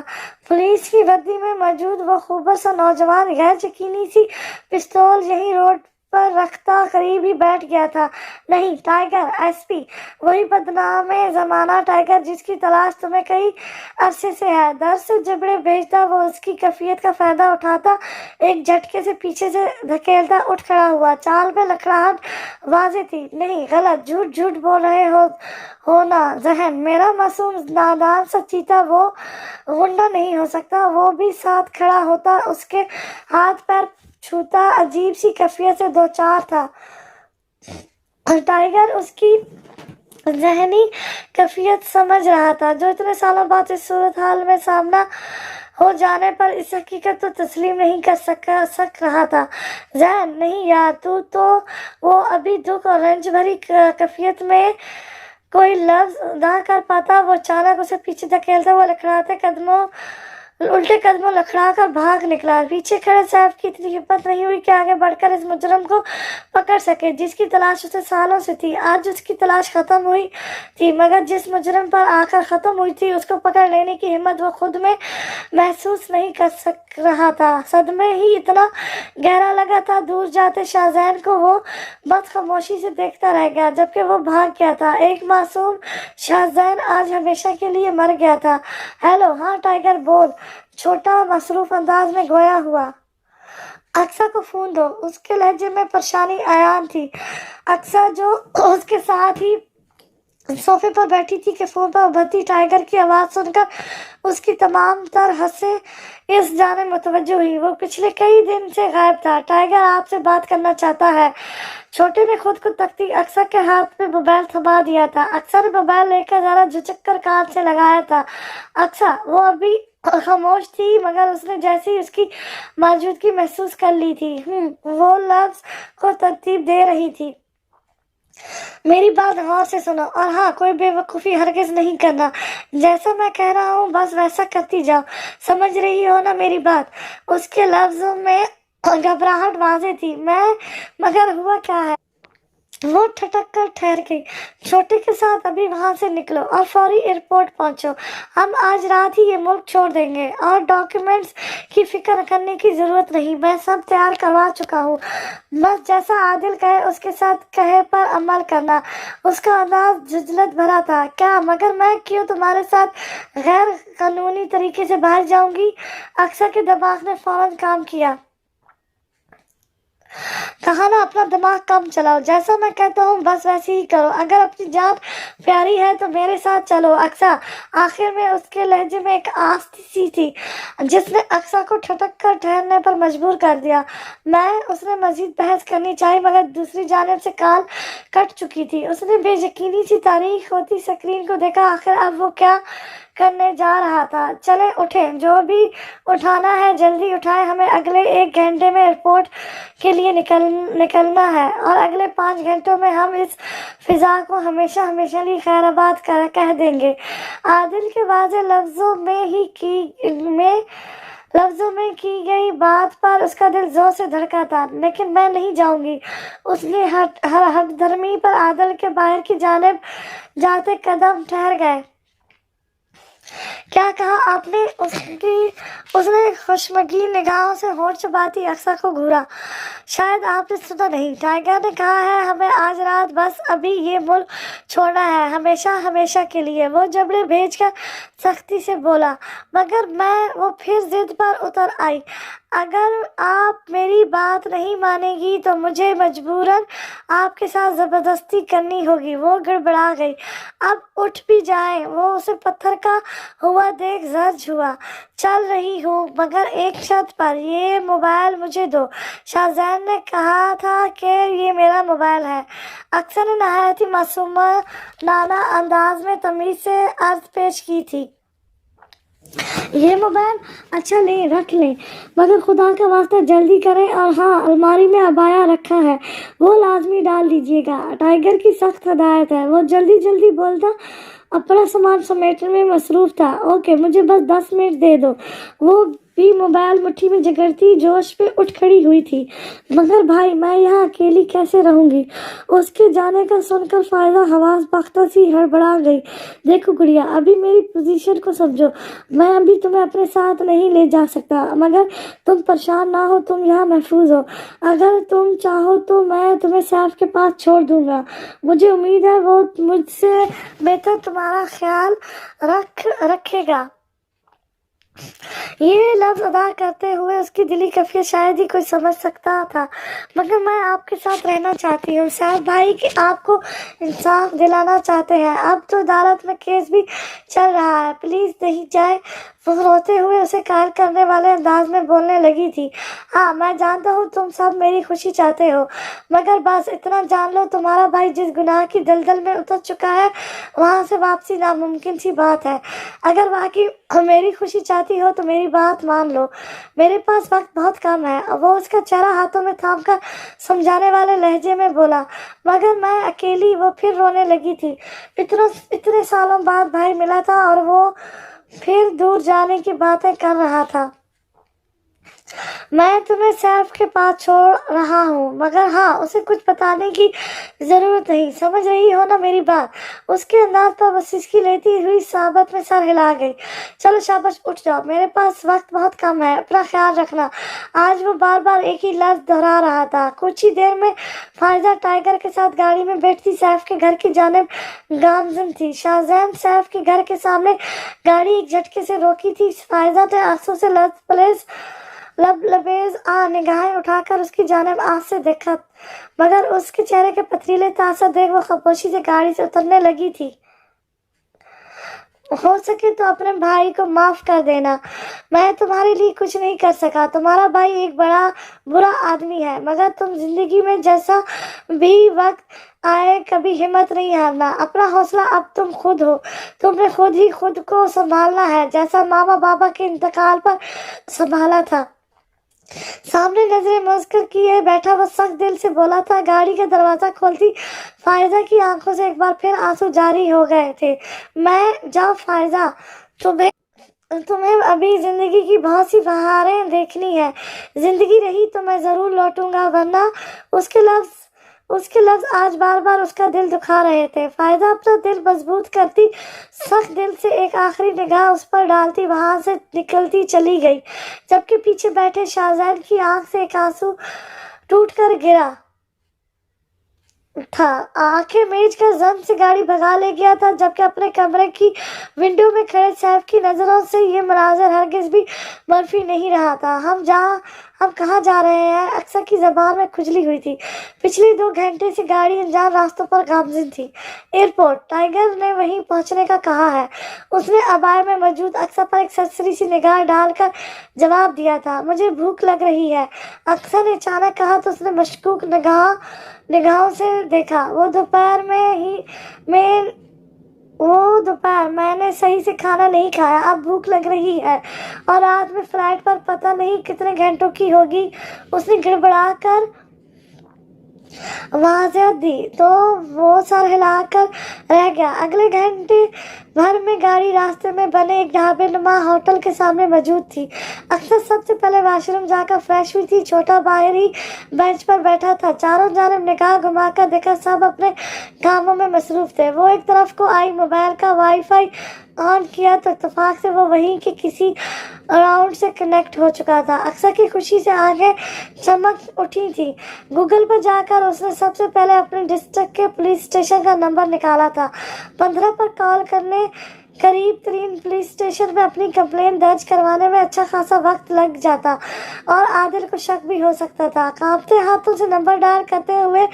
पुलिस की वर्दी में मौजूद वो खूबर सा नौजवान गैर यकीनी सी पिस्तौल यही रोड पर रखता करीब ही बैठ गया था। नहीं, टाइगर, एसपी, वही बदनामे जमाना टाइगर जिसकी तलाश तुम्हें कई अरसे से है। दर से जबड़े भेजता वो उसकी कैफियत का फायदा उठाता, एक झटके से पीछे से धकेलता उठ खड़ा हुआ। चाल में लड़खड़ाहट वाज़ेह थी। नहीं, गलत, झूठ झूठ बोल रहे हो ना जहन। मेरा मासूम नादान सा चीता वो गुंडा नहीं हो सकता। वो भी साथ खड़ा होता, उसके हाथ पैर छूता, अजीब सी कैफियत से दो चार था। और टाइगर उसकी जहनी कैफियत समझ रहा था, जो इतने सालों बाद इस सूरत हाल में सामना हो जाने पर इस हकीकत को तस्लीम नहीं कर सक रहा था। जहन, नहीं यार, तू तो वो अभी दुख और रंज भरी कैफियत में कोई लफ्ज ना कर पाता। वो अचानक उसे पीछे धकेलता हुआ उल्टे कदमों लखड़ा कर भाग निकला। पीछे खड़े सैफ की इतनी हिम्मत नहीं हुई कि आगे बढ़कर इस मुजरम को पकड़ सके, जिसकी तलाश उसे सालों से थी। आज उसकी तलाश खत्म हुई थी, मगर जिस मुजरम पर आकर खत्म हुई थी, उसको पकड़ लेने की हिम्मत वो खुद में महसूस नहीं कर सक रहा था। सदमे ही इतना गहरा लगा था। दूर जाते शाहजैन को वो बस खामोशी से देखता रह गया, जबकि वो भाग गया था। एक मासूम शाहजैन आज हमेशा के लिए मर गया था। हेलो, हाँ टाइगर, बोल, छोटा मसरूफ अंदाज में गोया हुआ। अक्सा को फोन दो। उसके लहजे में परेशानी आयान थी। अक्सा जो उसके साथ ही सोफे पर बैठी थी के फोन पर उभरती टाइगर की आवाज सुनकर उसकी तमाम तर हंसे इस जाने मुतवज्जो हुई। वो पिछले कई दिन से गायब था। टाइगर आपसे बात करना चाहता है। छोटे ने खुद को तकती अक्सा के हाथ में मोबाइल थमा दिया था। अक्सा ने मोबाइल लेकर जरा झुचक कर कान से लगाया था। अक्सा, वो अभी खामोश थी, मगर उसने जैसे ही उसकी मौजूदगी महसूस कर ली थी, वो लफ्ज को तरतीब दे रही थी। मेरी बात गौर से सुनो, और हाँ, कोई बेवकूफ़ी हरगिज़ नहीं करना। जैसा मैं कह रहा हूँ बस वैसा करती जाओ। समझ रही हो ना मेरी बात? उसके लफ्ज़ों में घबराहट वाज़ेह थी। मगर हुआ क्या है? वो ठटक कर ठहर गई। छोटे के साथ अभी वहां से निकलो और फौरी एयरपोर्ट पहुंचो। हम आज रात ही ये मुल्क छोड़ देंगे और डॉक्यूमेंट्स की फिक्र करने की जरूरत नहीं, मैं सब तैयार करवा चुका हूँ। बस जैसा आदिल कहे उसके साथ कहे पर अमल करना। उसका अंदाज जुजलत भरा था। क्या, मगर मैं क्यों तुम्हारे साथ गैर कानूनी तरीके से बाहर जाऊंगी? अक्सर के दिमाग ने फौरन काम किया। कहा ना, अपना दिमाग कम चलाओ। जैसा मैं कहता हूँ बस वैसे ही करो। अगर अपनी जान प्यारी है तो मेरे साथ चलो। अक्सा, आखिर में उसके लहजे में एक आस सी थी जिसने अक्सा को ठटक कर ठहरने पर मजबूर कर दिया। उसने मजीद बहस करनी चाहिए, मगर दूसरी जानिब से कॉल कट चुकी थी। उसने बेयकीनी सी तारीख होती स्क्रीन को देखा। आखिर अब वो क्या करने जा रहा था? चले उठें, जो भी उठाना है जल्दी उठाएं। हमें अगले 1 घंटे में एयरपोर्ट के लिए निकलना है और अगले 5 घंटों में हम इस फिजा को हमेशा हमेशा लिए खैराबाद कह देंगे। आदिल के वाज़ेह लफ्जों में की गई बात पर उसका दिल जोर से धड़का था। लेकिन मैं नहीं जाऊंगी। उसने हठधर्मी पर आदिल के बाहर की जानिब जाते कदम ठहर गए। क्या कहा आपने? उसने खुशमगीन निगाहों से होठ चबाती अक्सा को घूरा। शायद आपने सुना नहीं। टाइगर ने कहा है हमें आज रात बस अभी ये मुल्क छोड़ना है, हमेशा हमेशा के लिए। वो जबड़े भेजकर सख्ती से बोला। मगर वो फिर जिद पर उतर आई। अगर आप मेरी बात नहीं मानेगी तो मुझे मजबूरन आपके साथ जबरदस्ती करनी होगी। वो गड़बड़ा गई। अब उठ भी जाए। वो उसे पत्थर का हुआ देख जर्ज हुआ। चल रही हूँ, मगर एक शर्त पर। ये मोबाइल मुझे दो। शाहजैन ने कहा था कि ये मेरा मोबाइल है। अक्सर ने नहायत ही मासूमाना अंदाज में तमीज से अर्ज पेश की थी। یہ موبائل اچھا لیں رکھ لیں مگر خدا کا واسطہ جلدی کریں، اور ہاں الماری میں عبایا رکھا ہے وہ لازمی ڈال دیجیے گا۔ ٹائیگر کی سخت ہدایت ہے۔ وہ جلدی جلدی بولتا، اپنا سامان سمیٹنے میں مصروف تھا۔ اوکے مجھے بس 10 منٹ دے دو۔ وہ بھی موبائل مٹھی میں جگڑتی جوش پہ اٹھ کھڑی ہوئی تھی۔ مگر بھائی میں یہاں اکیلی کیسے رہوں گی؟ اس کے جانے کا سن کر فائزہ حواس باختہ سی ہڑبڑا گئی۔ دیکھو گڑیا ابھی میری پوزیشن کو سمجھو، میں ابھی تمہیں اپنے ساتھ نہیں لے جا سکتا مگر تم پریشان نہ ہو، تم یہاں محفوظ ہو۔ اگر تم چاہو تو میں تمہیں سیف کے پاس چھوڑ دوں گا، مجھے امید ہے وہ مجھ سے بہتر تمہارا خیال رکھے گا۔ یہ لفظ ادا کرتے ہوئے اس کی دلی کیفیت شاید ہی کوئی سمجھ سکتا تھا، مگر میں آپ کے ساتھ رہنا چاہتی ہوں۔ سیف بھائی کہ آپ کو انصاف دلانا چاہتے ہیں، اب تو عدالت میں کیس بھی چل رہا ہے، پلیز نہیں جائے۔ وہ روتے ہوئے اسے قائل کرنے والے انداز میں بولنے لگی تھی۔ ہاں میں جانتا ہوں تم سب میری خوشی چاہتے ہو، مگر بس اتنا جان لو تمہارا بھائی جس گناہ کی دلدل میں اتر چکا ہے وہاں سے واپسی ناممکن سی بات ہے۔ اگر واقعی میری خوشی چاہتی ہو تو میری بات مان لو، میرے پاس وقت بہت کم ہے۔ وہ اس کا چہرہ ہاتھوں میں تھام کر سمجھانے والے لہجے میں بولا، مگر میں اکیلی۔ وہ پھر رونے لگی تھی۔ اتنے سالوں بعد بھائی ملا تھا اور وہ پھر دور جانے کی باتیں کر رہا تھا۔ میں تمہیں سیف کے پاس چھوڑ رہا ہوں، مگر ہاں اسے کچھ بتانے کی ضرورت نہیں، سمجھ رہی ہو نا میری بات؟ اس کے انداز پر وسیسکی لیتی ہوئی صابت میں سر ہلا گئی۔ چلو شاباش اٹھ جاؤ، میرے پاس وقت بہت کم ہے، اپنا خیال رکھنا۔ آج وہ بار بار ایک ہی لفظ دہرا رہا تھا۔ کچھ ہی دیر میں فائزہ ٹائیگر کے ساتھ گاڑی میں بیٹھتی سیف کے گھر کی جانب گامزن تھی۔ شاہزین سیف کے گھر کے سامنے گاڑی ایک جھٹکے سے روکی تھی۔ فائزہ نے آنسوں سے لبریز نگاہیں اٹھا کر اس کی جانب آنکھ سے دیکھا، مگر اس کے چہرے کے پتریلے تاثر دیکھ وہ خاموشی سے گاڑی سے اترنے لگی تھی۔ ہو سکے تو اپنے بھائی کو معاف کر دینا، میں تمہارے لیے کچھ نہیں کر سکا۔ تمہارا بھائی ایک برا آدمی ہے، مگر تم زندگی میں جیسا بھی وقت آئے کبھی ہمت نہیں ہارنا۔ اپنا حوصلہ اب تم خود ہو، تم نے خود ہی خود کو سنبھالنا ہے، جیسا ماما بابا کے انتقال پر سنبھالا تھا۔ سامنے نظریں موز کر کیے بیٹھا وہ سخت دل سے بولا تھا۔ گاڑی کا دروازہ کھولتی فائزہ کی آنکھوں سے ایک بار پھر آنسو جاری ہو گئے تھے۔ میں جاؤ فائزہ، تمہیں ابھی زندگی کی بہت سی بہاریں دیکھنی ہے۔ زندگی رہی تو میں ضرور لوٹوں گا، ورنہ اس کے لفظ آج بار بار اس کا دل دکھا رہے تھے۔ فائزہ اپنا دل مضبوط کرتی سخت دل سے ایک آخری نگاہ اس پر ڈالتی وہاں سے نکلتی چلی گئی، جبکہ پیچھے بیٹھے شاہزین کی آنکھ سے ایک آنسو ٹوٹ کر گرا تھا۔ آنکھیں میچ کر زن سے گاڑی بھگا لے گیا تھا، جبکہ اپنے کمرے کی ونڈو میں کھڑے سیف کی نظروں سے یہ مناظر ہرگز بھی منفی نہیں رہا تھا۔ ہم کہاں جا رہے ہیں؟ اکثر کی زبان میں کھجلی ہوئی تھی۔ پچھلے 2 گھنٹے سے گاڑی انجان راستوں پر گامزن تھی۔ ایئرپورٹ، ٹائیگر نے وہیں پہنچنے کا کہا ہے۔ اس نے عبایا میں موجود اکثر پر ایک سرسری سی نگاہ ڈال کر جواب دیا تھا۔ مجھے بھوک لگ رہی ہے، اکثر نے اچانک کہا تو اس نے مشکوک نگاہوں سے دیکھا۔ وہ دوپہر میں نے صحیح سے کھانا نہیں کھایا، اب بھوک لگ رہی ہے، اور رات میں فلائٹ پر پتہ نہیں کتنے گھنٹوں کی ہوگی۔ اس نے گڑبڑا کر واضح دی تو وہ سر ہلا کر رہ گیا۔ اگلے گھنٹے بھر میں گاڑی راستے میں بنے ایک ڈھابے نما ہوٹل کے سامنے موجود تھی۔ اکثر سب سے پہلے واش روم جا کر فریش ہوئی تھی۔ چھوٹا باہر ہی بینچ پر بیٹھا تھا، چاروں جانب نگاہ گھما کر دیکھا، سب اپنے کاموں میں مصروف تھے۔ وہ ایک طرف کو آئی، موبائل کا وائی فائی آن کیا تو اتفاق سے وہ وہیں کے کسی راؤنڈ سے کنیکٹ ہو چکا تھا۔ اکثر کی خوشی سے آنکھیں چمک اٹھی تھی۔ گوگل پر جا کر اس نے سب سے پہلے اپنے ڈسٹرکٹ کے پولیس اسٹیشن کا نمبر نکالا تھا۔ 15 پر کال کرنے، قریب ترین پولیس اسٹیشن میں اپنی کمپلین درج کروانے میں اچھا خاصا وقت لگ جاتا اور عادل کو شک بھی ہو سکتا تھا۔ کانپتے ہاتھوں سے نمبر ڈائل کرتے ہوئے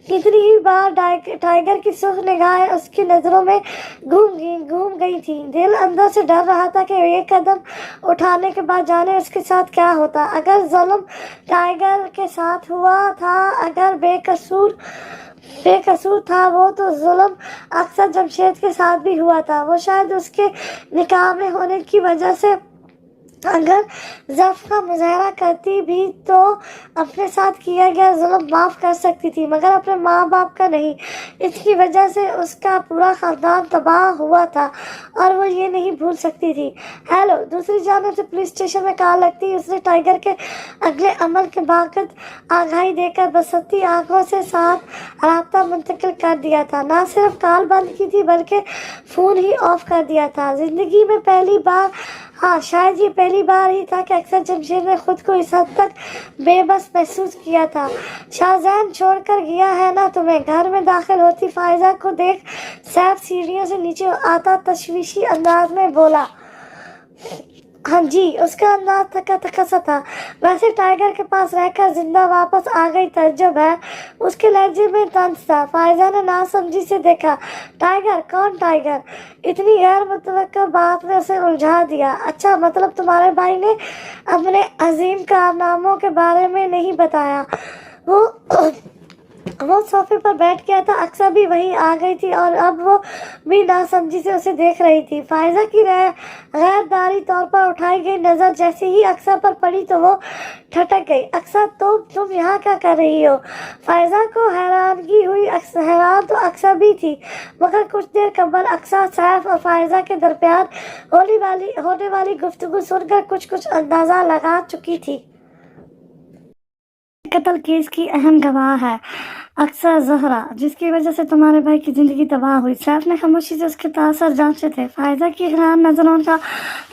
کتنی ہی बार टाइगर की सुर्ख निगाहें उसकी नजरों में घूम गई थी। दिल अंदर से डर रहा था कि ये कदम उठाने के बाद जाने उसके साथ क्या होता। अगर जुल्म टाइगर के साथ हुआ था, अगर बेकसूर था वो, तो जुल्म अक्सर जमशेद के साथ भी हुआ था। वो शायद उसके निकाह में होने की वजह से अगर ज़ब्त का मुजाहरा करती भी तो अपने साथ किया गया जुल्म माफ़ कर सकती थी, मगर अपने माँ बाप का नहीं। इसकी वजह से उसका पूरा ख़ानदान तबाह हुआ था और वो ये नहीं भूल सकती थी। हेलो। दूसरी जानब से पुलिस स्टेशन में कॉल लगती उसने टाइगर के अगले अमल के बाबत आगाही देकर बसती आंखों से साफ राब्ता मुंतकिल कर दिया था। ना सिर्फ कॉल बंद की थी बल्कि फ़ोन ही ऑफ कर दिया था। ज़िंदगी में पहली बार, हाँ शायद ये पहली बार ही था कि अक्सर जमशेद ने खुद को इस हद तक बेबस महसूस किया था। शाहजहान छोड़कर गया है ना तुम्हें। घर में दाखिल होती फायजा को देख सैफ सीढ़ियों से नीचे आता तशवीशी अंदाज में बोला। हाँ जी। उसका अंदाज थका थका सा था। वैसे टाइगर के पास रहकर जिंदा वापस आ गई तज्जुब है। उसके लहजे में तंज था। फायजा ने नासमझी से देखा। टाइगर? कौन टाइगर? इतनी गैर मुतवक्का बात ने उसे उलझा दिया। अच्छा, मतलब तुम्हारे भाई ने अपने अजीम कारनामों के बारे में नहीं बताया? वो सोफे पर बैठ गया था। अक्सर भी वहीं आ गई थी और अब वो भी नासमझी से उसे देख रही थी। फायजा की गैरदारी तौर पर उठाई गई नजर जैसे ही अक्सर पर पड़ी तो वो ठटक गई। अक्सर, तो तुम यहाँ क्या कर रही हो? फायजा को हैरानगी हुई। हैरान तो अक्सर भी थी, मगर कुछ देर कबल अक्सर सैफ और फायजा के दरमियान होने वाली गुफ्तगू सुनकर कुछ अंदाजा लगा चुकी थी। कत्ल केस की अहम गवाह है अक्सर ज़हरा, जिसकी वजह से तुम्हारे भाई की जिंदगी तबाह हुई। सैफ ने खामोशी से उसके तासर जांचे थे। फायदा की हैरान नजरों का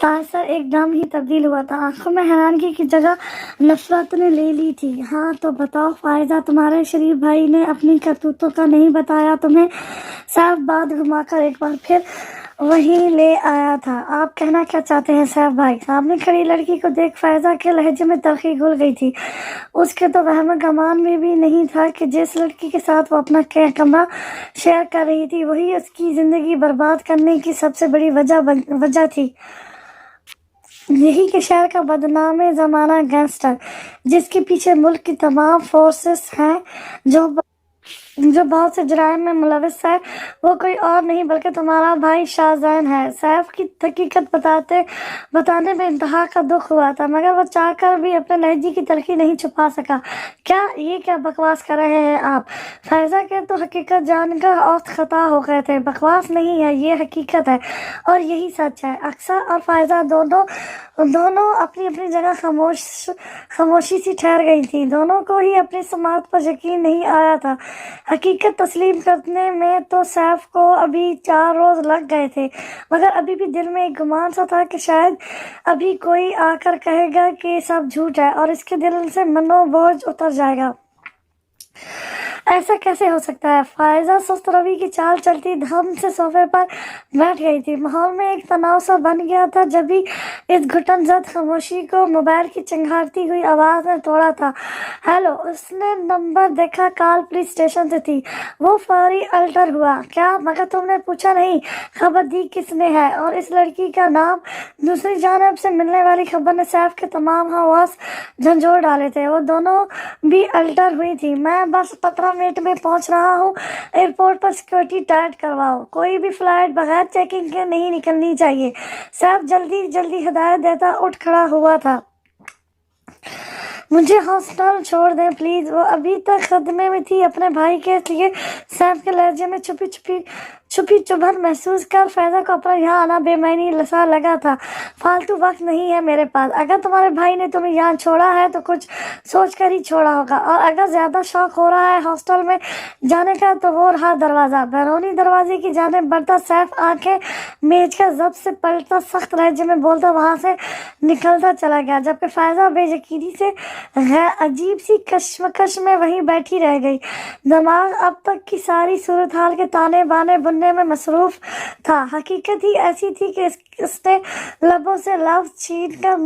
तासर एकदम ही तब्दील हुआ था। आंखों में हैरानगी की जगह नफरत ने ले ली थी। हाँ तो बताओ फायदा, तुम्हारे शरीफ भाई ने अपनी करतूतों का नहीं बताया तुम्हें? सैफ बात घुमाकर एक बार फिर वहीं ले आया था। आप कहना क्या चाहते हैं सैफ भाई? सामने खड़ी लड़की को देख फायजा के लहजे में तलखी घुल गई थी। उसके तो वहम गमान में भी नहीं था कि जिस लड़की के साथ वो अपना कमरा शेयर कर रही थी वही उसकी जिंदगी बर्बाद करने की सबसे बड़ी वजह थी। यही कि शहर का बदनाम जमाना गैंगस्टर, जिसके पीछे मुल्क की तमाम फोर्सेस हैं, जो बहुत से जुराइम में मुलविस है, वो कोई और नहीं बल्कि तुम्हारा भाई शाहजहान है। सैफ की हकीकत बताने में इंतहा का दुख हुआ था, मगर वो चाहकर भी अपने लहजे की तलखी नहीं छुपा सका। क्या बकवास कर रहे हैं आप? फैजा के तो हकीकत जानकर औसत खता हो गए थे। बकवास नहीं है, ये हकीकत है और यही सच है। अक्सर और फायजा दोनों अपनी अपनी जगह खामोशी सी ठहर गई थी। दोनों को ही अपनी समात पर यकीन नहीं आया था। हकीकत तस्लीम करने में तो सैफ को अभी 4 रोज लग गए थे, मगर अभी भी दिल में एक गुमान सा था कि शायद अभी कोई आकर कहेगा कि सब झूठ है और इसके दिल से मनोबोझ उतर जाएगा। ऐसा कैसे हो सकता है? फायजा सुस्त रवि की चाल चलती धम से सोफे पर बैठ गई थी। माहौल में एक तनाव सा बन गया था। जब भी इस घुटनजद खामोशी को मोबाइल की चिंगारती हुई आवाज ने तोड़ा था। हेलो। उसने नंबर देखा, कॉल पुलिस स्टेशन से थी। वो फौरी अल्टर हुआ। क्या? मगर तुमने पूछा नहीं? खबर दी किसने है और इस लड़की का नाम? दूसरी जानब से मिलने वाली खबर ने सैफ के तमाम हवास झंझोड़ डाले थे। वो दोनों भी अल्टर हुई थी। मैं बस 15 मिनट में पहुंच रहा हूँ। एयरपोर्ट पर सिक्योरिटी टाइट करवाओ। कोई भी फ्लाइट बगैर चेकिंग के नहीं निकलनी चाहिए। सैफ जल्दी हिदायत देता उठ खड़ा हुआ था। मुझे हॉस्टल छोड़ दें प्लीज। वो अभी तक खदमे में थी अपने भाई के लिए। सैफ के लहजे में छुपी चुभन महसूस कर फैजा को अपना यहाँ आना बेमैनी सा लगा था। फालतू वक्त नहीं है मेरे पास। अगर तुम्हारे भाई ने तुम्हें यहाँ छोड़ा है तो कुछ सोच कर ही छोड़ा होगा, और अगर ज्यादा शौक हो रहा है हॉस्टल में जाने का तो वो रहा दरवाजा। बैरूनी दरवाजे की जानिब बढ़ता सैफ आंखें मेज का जब से पलटता सख्त लहजे में बोलता वहां से निकलता चला गया, जबकि फैजा बेयकीनी से अजीब सी कश्मकश में वहीं बैठी रह गई। दिमाग अब तक की सारी सूरत हाल के ताने बाने बुनने में मसरूफ था। हकीकत ही ऐसी थी कि उसने लबों से लफ्ज छीन कर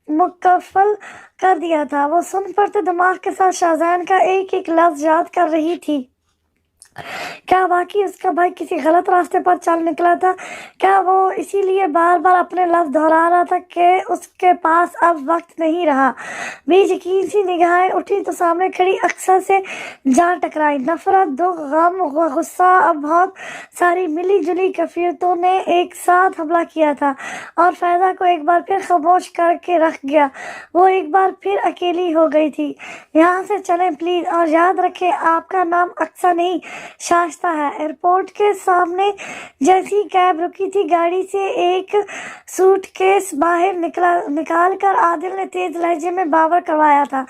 مکفل کر دیا تھا۔ وہ سن پڑتے دماغ کے ساتھ شاہزین کا ایک ایک لفظ یاد کر رہی تھی۔ کیا واقعی اس کا بھائی کسی غلط راستے پر چل نکلا تھا؟ کیا وہ اسی لیے بار بار اپنے لفظ دہرا رہا تھا کہ اس کے پاس اب وقت نہیں رہا؟ بے یقین سی نگاہیں اٹھی تو سامنے کھڑی اقصیٰ سے جا ٹکرائی۔ نفرت، دکھ، غم، غصہ، اب بہت ساری ملی جلی کیفیتوں نے ایک ساتھ حملہ کیا تھا اور فائزہ کو ایک بار پھر خاموش کر کے رکھ گیا۔ وہ ایک بار پھر اکیلی ہو گئی تھی۔ یہاں سے چلیں پلیز، اور یاد رکھیں آپ کا نام اقصیٰ نہیں شائستہ ہے۔ ایئرپورٹ کے سامنے جیسی کیب رکی تھی، گاڑی سے ایک سوٹ کیس باہر نکال کر عادل نے تیز لہجے میں باور کروایا تھا۔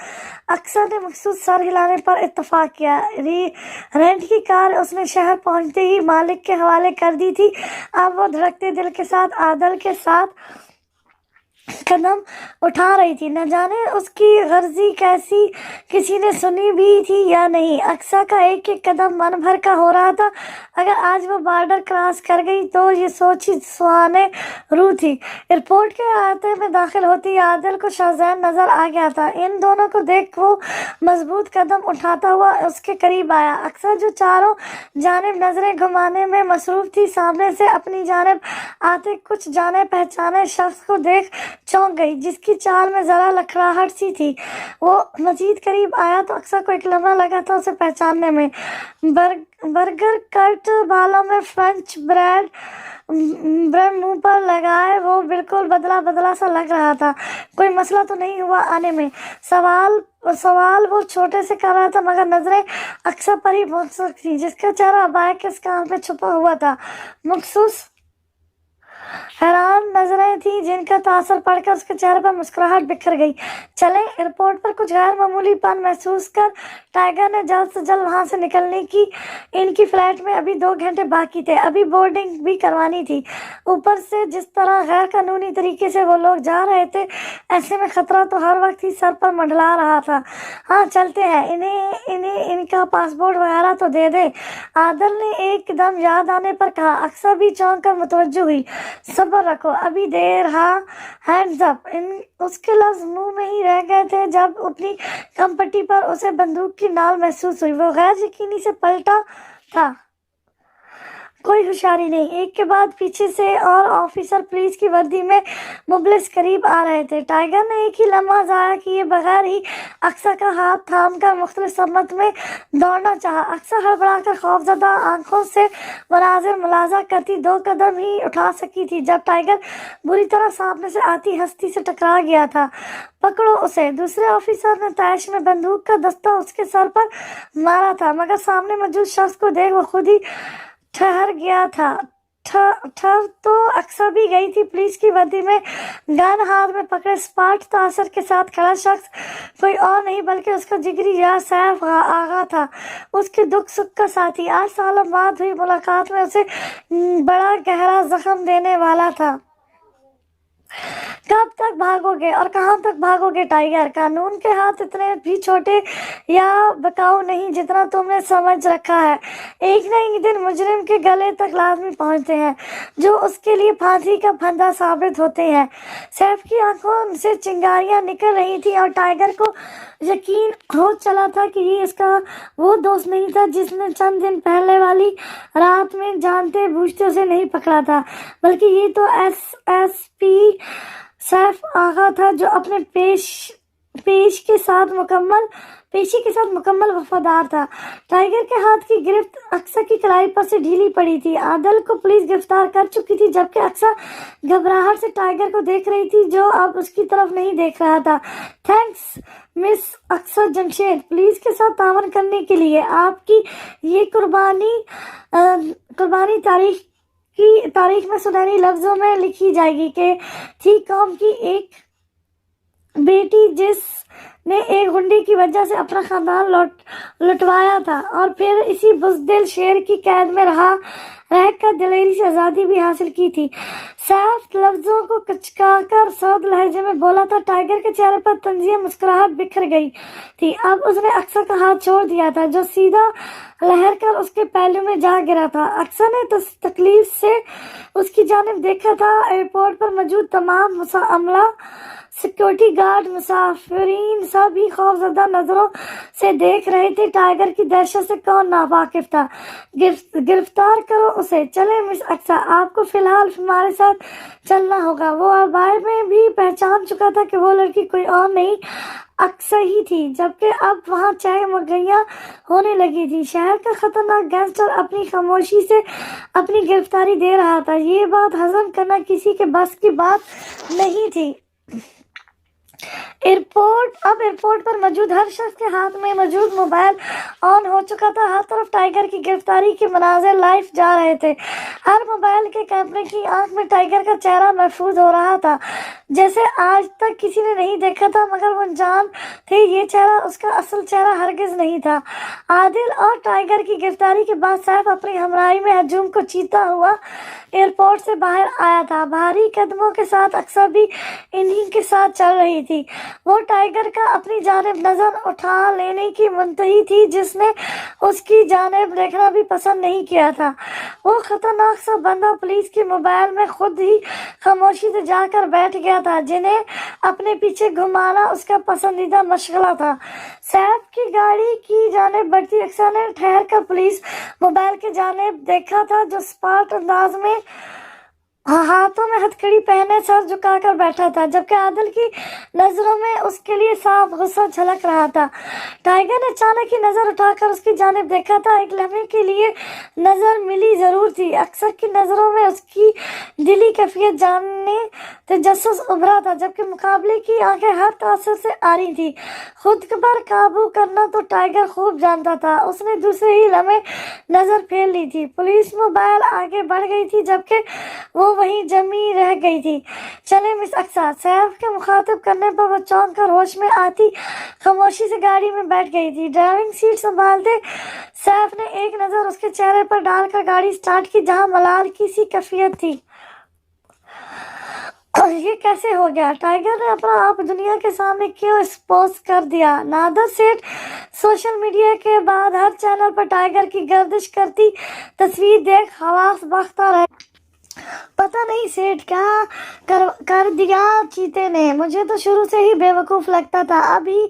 اقصیٰ نے مخصوص سر ہلانے پر اتفاق کیا۔ رینٹ کی کار اس نے شہر پہنچتے ہی مالک کے حوالے کر دی تھی۔ اب وہ دھڑکتے دل کے ساتھ عادل کے ساتھ قدم اٹھا رہی تھی۔ نہ جانے اس کی غرضی کیسی کسی نے سنی بھی تھی یا نہیں۔ اقصیٰ کا ایک ایک قدم من بھر کا ہو رہا تھا۔ اگر آج وہ بارڈر کراس کر گئی تو یہ سوچ ہی سہانے روح تھی۔ ایئرپورٹ کے احاطے میں داخل ہوتی عادل کو شاہزین نظر آ گیا تھا۔ ان دونوں کو دیکھ وہ مضبوط قدم اٹھاتا ہوا اس کے قریب آیا۔ اقصیٰ جو چاروں جانب نظریں گھمانے میں مصروف تھی، سامنے سے اپنی جانب آتے کچھ جانے پہچانے شخص کو دیکھ چونک گئی، جس کی چال میں ذرا لکھراہٹ سی تھی۔ وہ مزید قریب آیا تو اقصیٰ کو ایک لمحہ لگا تھا اسے پہچاننے میں۔ برگر کٹ بالوں میں فرنچ بریڈ منہ پر لگائے وہ بالکل بدلا سا لگ رہا تھا۔ کوئی مسئلہ تو نہیں ہوا آنے میں؟ سوال وہ چھوٹے سے کر رہا تھا، مگر نظریں اقصیٰ پر ہی منحصر تھیں، جس کا چہرہ ابائے کے اسکارف میں چھپا ہوا تھا۔ مخصوص حیران نظریں تھیں جن کا تاثر پڑھ کر اس کے چہرے پر مسکراہٹ بکھر گئی۔ چلیں۔ ایئرپورٹ پر کچھ غیر معمولی پن محسوس کر ٹائیگر نے جلد سے جلد وہاں سے نکلنے کی۔ ان کی فلائٹ میں ابھی 2 گھنٹے باقی تھے، ابھی بورڈنگ بھی کروانی تھی۔ اوپر سے جس طرح غیر قانونی طریقے سے وہ لوگ جا رہے تھے، ایسے میں خطرہ تو ہر وقت ہی سر پر منڈلا رہا تھا۔ ہاں چلتے ہیں، انہیں ان کا پاسپورٹ وغیرہ تو دے دیں، عادل نے ایک دم یاد آنے پر کہا۔ اقصیٰ بھی چونک کر متوجہ ہوئی۔ صبر رکھو، ابھی دیر۔ ہاں، ہینڈز اپ۔ اس کے لفظ منہ میں ہی رہ گئے تھے جب اپنی کم پٹی پر اسے بندوق کی نال محسوس ہوئی۔ وہ غیر یقینی سے پلٹا تھا۔ کوئی ہوشیاری نہیں۔ ایک کے بعد پیچھے سے اور آفیسر پولیس کی وردی میں مبلس قریب آ رہے تھے۔ ٹائیگر نے ایک ہی لمحہ ضائع کیے بغیر ہی اقصیٰ کا ہاتھ تھام کر مختلف سمت میں دوڑنا چاہا۔ اقصیٰ ہڑبڑا کر خوفزدہ آنکھوں سے مناظر ملاحظہ کرتی 2 قدم ہی اٹھا سکی تھی جب ٹائیگر بری طرح سامنے سے آتی ہستی سے ٹکرا گیا تھا۔ پکڑو اسے، دوسرے آفیسر نے طیش میں بندوق کا دستہ اس کے سر پر مارا تھا، مگر سامنے موجود شخص کو دیکھ وہ خود ہی ٹھہر گیا تھا۔ ٹھہر تو اقصیٰ بھی گئی تھی۔ پولیس کی وردی میں گن ہاتھ میں پکڑے اسپاٹ تاثر کے ساتھ کھڑا شخص کوئی اور نہیں بلکہ اس کا جگری یار سیف آغا تھا، اس کے دکھ سکھ کا ساتھی۔ آج سالوں بعد ہوئی ملاقات میں اسے بڑا گہرا زخم دینے والا تھا۔ کب تک بھاگو گے اور کہاں تک بھاگو گے ٹائیگر؟ قانون کے ہاتھ اتنے بھی چھوٹے یا بکاؤ نہیں جتنا تم نے سمجھ رکھا ہے۔ ایک نہ ایک دن مجرم کے گلے تک لازمی پہنچتے ہیں، جو اس کے لیے پھانسی کا پھندا ثابت ہوتے ہیں۔ سیف کی آنکھوں سے چنگاریاں نکل رہی تھیں اور ٹائیگر کو یقین ہو چلا تھا کہ یہ اس کا وہ دوست نہیں تھا جس نے چند دن پہلے والی رات میں جانتے بوجھتے اسے نہیں پکڑا تھا، بلکہ یہ تو ایس پی سیف آغا تھا، جو اپنے پیشی کے ساتھ مکمل وفادار تھا۔ ٹائیگر کے ہاتھ کی گرفت اقصیٰ کی کلائی پر سے ڈھیلی پڑی تھی۔ عادل کو پولیس گرفتار کر چکی تھی، جبکہ اقصیٰ گھبراہٹ سے ٹائیگر کو دیکھ رہی تھی، جو اب اس کی طرف نہیں دیکھ رہا تھا۔ تھینکس مس اقصیٰ جمشید، پولیس کے ساتھ تعاون کرنے کے لیے۔ آپ کی یہ قربانی تاریخ میں سنہری لفظوں میں لکھی جائے گی کہ تھی قوم کی ایک بیٹی جس نے ایک غنڈے کی وجہ سے اپنا خاندان لٹوایا تھا اور پھر اسی بزدل شیر کی قید میں رہ کر دلیری سے آزادی بھی حاصل کی تھی۔ سیف لفظوں کو کچکا کر سرد لہجے میں بولا تھا۔ ٹائیگر کے چہرے پر طنزیہ مسکراہٹ بکھر گئی تھی۔ اب اس نے اقصیٰ کا ہاتھ چھوڑ دیا تھا، جو سیدھا لہر کر اس کے پہلو میں جا گرا تھا۔ اقصیٰ نے تکلیف سے اس کی جانب دیکھا تھا۔ ایئرپورٹ پر موجود تمام عملہ सिक्योरिटी गार्ड, मुसाफिरीन सभी खौफजदा नजरों से देख रहे थे। टाइगर की दहशत से कौन नावाकिफ था? गिरफ्तार करो उसे। चले मिस अक्सा, आपको फिलहाल हमारे साथ चलना होगा। वो आबाए में भी पहचान चुका था कि वो लड़की कोई और नहीं, अक्सा ही थी, जबकि अब वहाँ चहमगइयाँ होने लगी थी। शहर का खतरनाक गैंगस्टर अपनी खामोशी से अपनी गिरफ्तारी दे रहा था। ये बात हजम करना किसी के बस की बात नहीं थी। एयरपोर्ट पर मौजूद हर शख्स के हाथ में मौजूद मोबाइल ऑन हो चुका था। हर तरफ टाइगर की गिरफ्तारी के मनाज़िर लाइव जा रहे थे। हर मोबाइल के कैमरे की आंख में टाइगर का चेहरा महफूज हो रहा था, जैसे आज तक किसी ने नहीं देखा था। मगर वो जान थे ये चेहरा उसका असल चेहरा हरगिज नहीं था। आदिल और टाइगर की गिरफ्तारी के बाद सैफ अपनी हमराही में हजूम को चीता हुआ एयरपोर्ट से बाहर आया था। भारी कदमों के साथ अक्सा भी इन्हीं के साथ चल रही थी। वो टाइगर का अपनी जानिब नजर उठा लेने की मुंतही थी, जिसने उसकी जानिब देखना भी पसंद नहीं किया था। वो खतरनाक सा बंदा पुलिस के मोबाइल में खुद ही खामोशी से जाकर बैठ गया था, जिन्हें अपने पीछे घुमाना उसका पसंदीदा मशगला था। सैफ की गाड़ी की जानिब बढ़ती अक्सा ने ठहर कर पुलिस मोबाइल के जानिब देखा था, जो स्पार्ट अंदाज में हाथों में हथकड़ी पहने सर झुकाकर बैठा था, जबकि आदिल की नजरों में उसके लिए साफ गुस्सा झलक रहा था। टाइगर ने अचानक ही नजर उठाकर उसकी जानिब देखा था। एक लम्हे के लिए नजर मिली जरूर थी। अक्सर की नजरों में उसकी दिली कैफियत जानने तजस्सुस उभरा था, जबकि मुकाबले की आंखें हर तासर से आ रही थी। खुद पर काबू करना तो टाइगर खूब जानता था। उसने दूसरे ही लम्हे नजर फेर ली थी। पुलिस मोबाइल आगे बढ़ गई थी, जबकि वो वहीं जमी रह गई थी। चले मिस अक्सा, सैफ के मुखातिब करने पर वो चौंक कर होश में आती खामोशी से गाड़ी में बैठ गई थी। ड्राइविंग सीट संभालते सैफ ने एक नजर उसके चेहरे पर डालकर गाड़ी स्टार्ट की, जहां मलाल की सी कैफियत थी। ये कैसे हो गया? टाइगर ने अपना आप दुनिया के सामने क्यों एक्सपोज कर दिया? नादर सेठ सोशल मीडिया के बाद हर चैनल पर टाइगर की गर्दिश करती तस्वीर देख हवास बख्ता रहे। पता नहीं सेठ क्या कर दिया चीते ने। मुझे तो शुरू से ही बेवकूफ लगता था। अभी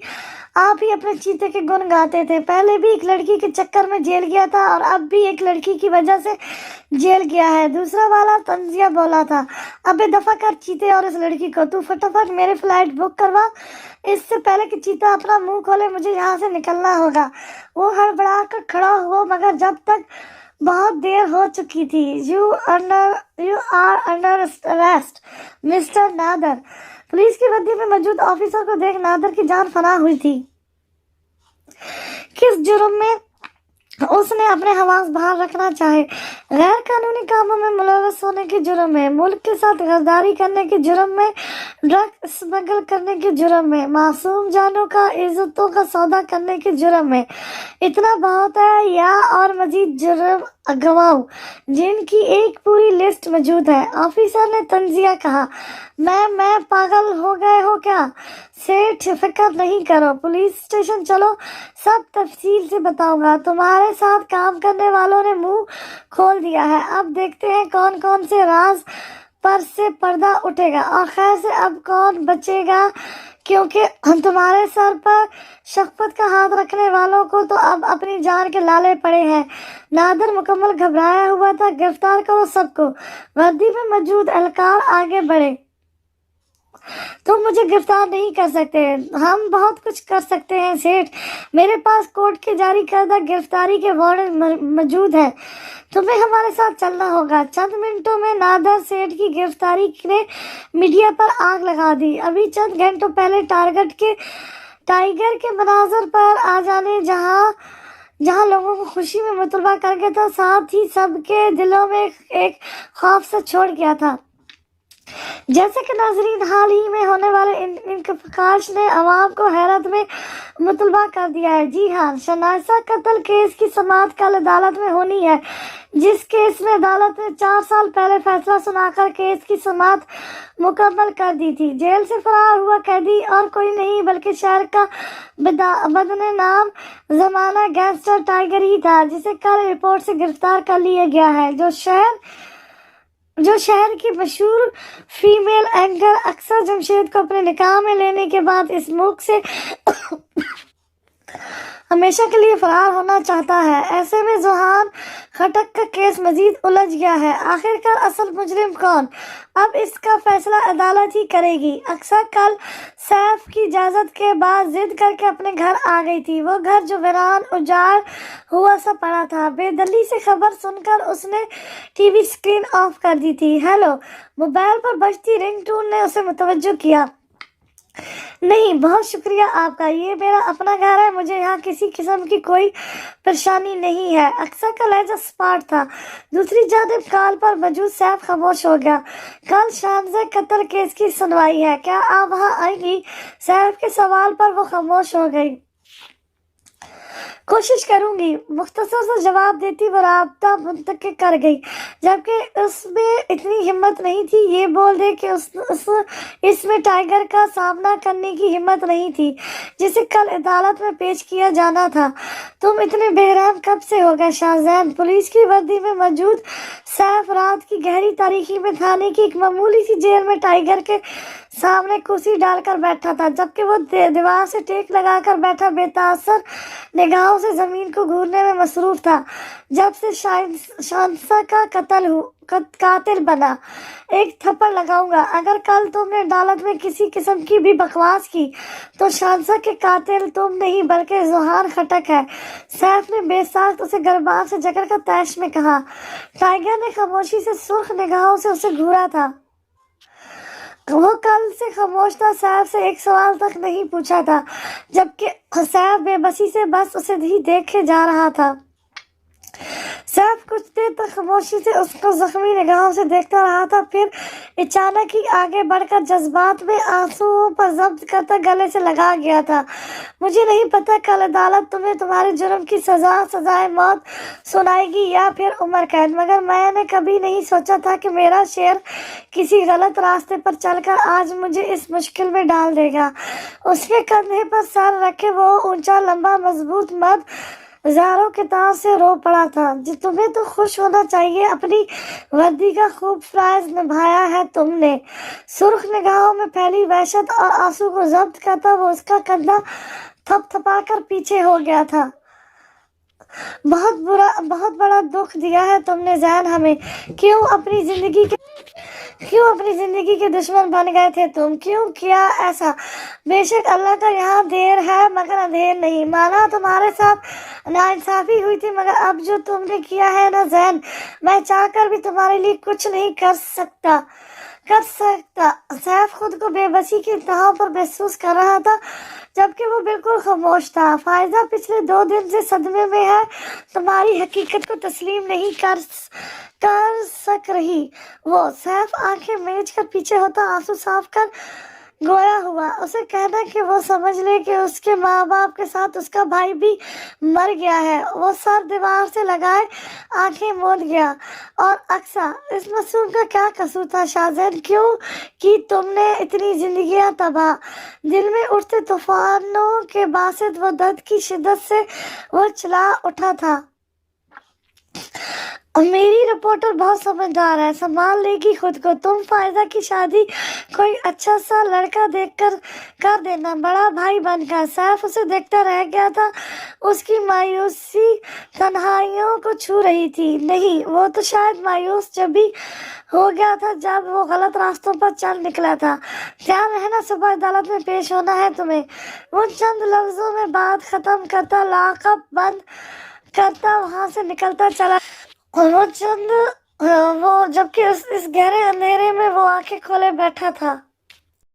आप ही अपने चीते के गुण गाते थे। पहले भी एक लड़की के चक्कर में जेल गया था और अब भी एक लड़की की वजह से जेल गया है। दूसरा वाला तंजिया बोला था। अबे दफा कर चीते और इस लड़की को। तू फटाफट मेरे फ्लाइट बुक करवा, इससे पहले कि चीता अपना मुंह खोले। मुझे यहाँ से निकलना होगा। वो हड़बड़ा कर खड़ा हुआ, मगर जब तक बहुत देर हो चुकी थी। You are under arrest mister Nadir. Police की वर्दी में मौजूद ऑफिसर को देख नादर की जान फना हुई थी। किस जुर्म में उसने अपने हवास बाहर रखना चाहे? गैर कानूनी कामों में मुलव्वस होने के जुर्म में, मुल्क के साथ गद्दारी करने के जुर्म में, ड्रग स्मगल करने के जुर्म में, मासूम जानों का इज्जतों का सौदा करने के जुर्म में। इतना बहुत है या और मजीद जुर्म गवाओ, जिनकी एक पूरी लिस्ट मौजूद है। ऑफिसर ने तंजिया कहा। मैं पागल हो गए हो क्या? सेठ फिक्र नहीं करो, पुलिस स्टेशन चलो, सब तफसील से बताऊंगा। तुम्हारे साथ काम करने वालों ने मुंह खोल दिया है। अब देखते हैं कौन कौन से राज पर से पर्दा उठेगा और खैर से अब कौन बचेगा, क्योंकि तुम्हारे सर पर शफ़क़त का हाथ रखने वालों को तो अब अपनी जान के लाले पड़े हैं। नादर मुकम्मल घबराया हुआ था। गिरफ्तार करो सबको। वर्दी में मौजूद एहलकार आगे बढ़े। तुम मुझे गिरफ्तार नहीं कर सकते। हम बहुत कुछ कर सकते हैं सेठ। मेरे पास कोर्ट के जारी करदा गिरफ्तारी के वारंट मौजूद है। तुम्हें हमारे साथ चलना होगा। चंद मिनटों में नादर सेठ की गिरफ्तारी ने मीडिया पर आग लगा दी। अभी चंद घंटों पहले टाइगर के मनाजर पर आ जाने जहां लोगों को खुशी में मुतलबा कर गया था, साथ ही सबके दिलों में एक खौफ से छोड़ गया था। जैसे कि नाजरीन, हाल ही में होने वाले इंकशाफ ने अवाम को हैरत में मुतलबा कर दिया है। जी हाँ, शनाइसा कत्ल केस की समाअत कल अदालत में होनी है। जिस केस में अदालत ने 4 साल पहले फैसला सुनाकर केस की समाअत मुकम्मल कर दी थी। जेल से फरार हुआ कैदी और कोई नहीं बल्कि शहर का बदनाम जमाना गैंगस्टर टाइगर ही था, जिसे कल एयरपोर्ट से गिरफ्तार कर लिया गया है, जो शहर جو شہر کی مشہور فیمیل اینکر اقصیٰ جمشید کو اپنے نکاح میں لینے کے بعد اس ملک سے ہمیشہ کے لیے فرار ہونا چاہتا ہے۔ ایسے میں ذوحان خٹک کا کیس مزید الجھ گیا ہے۔ آخرکار اصل مجرم کون؟ اب اس کا فیصلہ عدالت ہی کرے گی۔ اقصیٰ کل سیف کی اجازت کے بعد ضد کر کے اپنے گھر آ گئی تھی۔ وہ گھر جو ویران اجاڑ ہوا سا پڑا تھا۔ بے دلی سے خبر سن کر اس نے ٹی وی اسکرین آف کر دی تھی۔ ہیلو، موبائل پر بجتی رنگ ٹون نے اسے متوجہ کیا۔ نہیں، بہت شکریہ آپ کا، یہ میرا اپنا گھر ہے، مجھے یہاں کسی قسم کی کوئی پریشانی نہیں ہے۔ اقصیٰ کا لہجہ سپاٹ تھا۔ دوسری جانب کال پر موجود سیف خاموش ہو گیا۔ کل شانزہ قتل کیس کی سنوائی ہے، کیا آپ وہاں آئیں گی؟ سیف کے سوال پر وہ خاموش ہو گئی۔ کوشش کروں گی، مختصر سا جواب دیتی وہ رابطہ منقطع کر گئی، جبکہ اس میں اتنی ہمت نہیں تھی یہ بول دے کہ اس میں ٹائیگر کا سامنا کرنے کی ہمت نہیں تھی جسے کل عدالت میں پیش کیا جانا تھا۔ تم اتنے بحران کب سے ہو گئے شاہزین؟ پولیس کی وردی میں موجود سیف رات کی گہری تاریکی میں تھانے کی ایک معمولی سی جیل میں ٹائیگر کے سامنے کرسی ڈال کر بیٹھا تھا، جبکہ وہ دیوار سے ٹیک لگا کر بیٹھا بے تاثر نگاہوں سے زمین کو گھورنے میں مصروف تھا۔ جب سے شانسا کا قاتل بنا، ایک تھپڑ لگاؤں گا اگر کل تم نے عدالت میں کسی قسم کی بھی بکواس کی تو شانسا کے قاتل تم نہیں بلکہ ذوحان خٹک ہے، سیف نے بے ساخت اسے گربان سے جکڑ کر طیش میں کہا۔ ٹائیگر نے خاموشی سے سرخ نگاہوں سے اسے گھورا تھا۔ وہ کل سے خاموش تھا، سیف سے ایک سوال تک نہیں پوچھا تھا، جبکہ سیف بے بسی سے بس اسے ہی دیکھے جا رہا تھا۔ سیف کچھ دیر تک خاموشی سے اس کو زخمی نگاہوں سے دیکھتا رہا تھا، پھر اچانک ہی آگے بڑھ کر جذبات میں آنسوؤں پر ضبط کرتا گلے سے لگا گیا تھا۔ مجھے نہیں پتا کل عدالت تمہیں تمہارے جرم کی سزائے موت سنائے گی یا پھر عمر قید، مگر میں نے کبھی نہیں سوچا تھا کہ میرا شیر کسی غلط راستے پر چل کر آج مجھے اس مشکل میں ڈال دے گا۔ اس کے کندھے پر سر رکھے وہ اونچا لمبا مضبوط مرد ہزاروں کے تاؤ سے رو پڑا تھا۔ تمہیں تو خوش ہونا چاہیے، اپنی وردی کا خوب فرائض نبھایا ہے تم نے۔ سرخ نگاہوں میں پھیلی وحشت اور آنسو کو ضبط کرتا وہ اس کا کندھا تھپ تھپا کر پیچھے ہو گیا تھا۔ بہت بڑا دکھ دیا ہے تم نے زین ہمیں، کیوں اپنی زندگی کے دشمن بن گئے تھے تم، کیوں کیا ایسا؟ بے شک اللہ کا یہاں دیر ہے مگر اندھیر نہیں، مانا تمہارے ساتھ ناانصافی ہوئی تھی، مگر اب جو تم نے کیا ہے نا زین، میں چاہ کر بھی تمہارے لیے کچھ نہیں کر سکتا۔ سیف خود کو بے بسی کی انتہا پر محسوس کر رہا تھا، جبکہ وہ بالکل خاموش تھا۔ فائزہ پچھلے 2 دن سے صدمے میں ہے، تمہاری حقیقت کو تسلیم نہیں کر سک رہی وہ۔ سیف آنکھیں میچ کر پیچھے ہوتا آنسو صاف کر گویا ہوا، اسے کہنا کہ وہ سمجھ لے کہ اس کے ماں باپ کے ساتھ اس کا بھائی بھی مر گیا ہے۔ وہ سر دیوار سے لگائے آنکھیں موند گیا۔ اور اقصیٰ، اس معصوم کا کیا قصور تھا شاہزین؟ کیوں کی تم نے اتنی زندگیاں تباہ؟ دل میں اٹھتے طوفانوں کے باسط وہ درد کی شدت سے وہ چلا اٹھا تھا۔ میری رپورٹر بہت سمجھدار ہے، سنبھال لے گی خود کو۔ تم فائزہ کی شادی کوئی اچھا سا لڑکا دیکھ کر دینا، بڑا بھائی بن کر۔ سیف اسے دیکھتا رہ گیا تھا، اس کی مایوسی تنہائیوں کو چھو رہی تھی۔ نہیں، وہ تو شاید مایوس جب بھی ہو گیا تھا جب وہ غلط راستوں پر چل نکلا تھا۔ دھیان رہنا، صبح عدالت میں پیش ہونا ہے تمہیں۔ وہ چند لفظوں میں بات ختم کرتا لاقب بند کرتا وہاں سے نکلتا چلا، جبکہ اس گہرے اندھیرے میں وہ آنکھیں کھولے بیٹھا تھا۔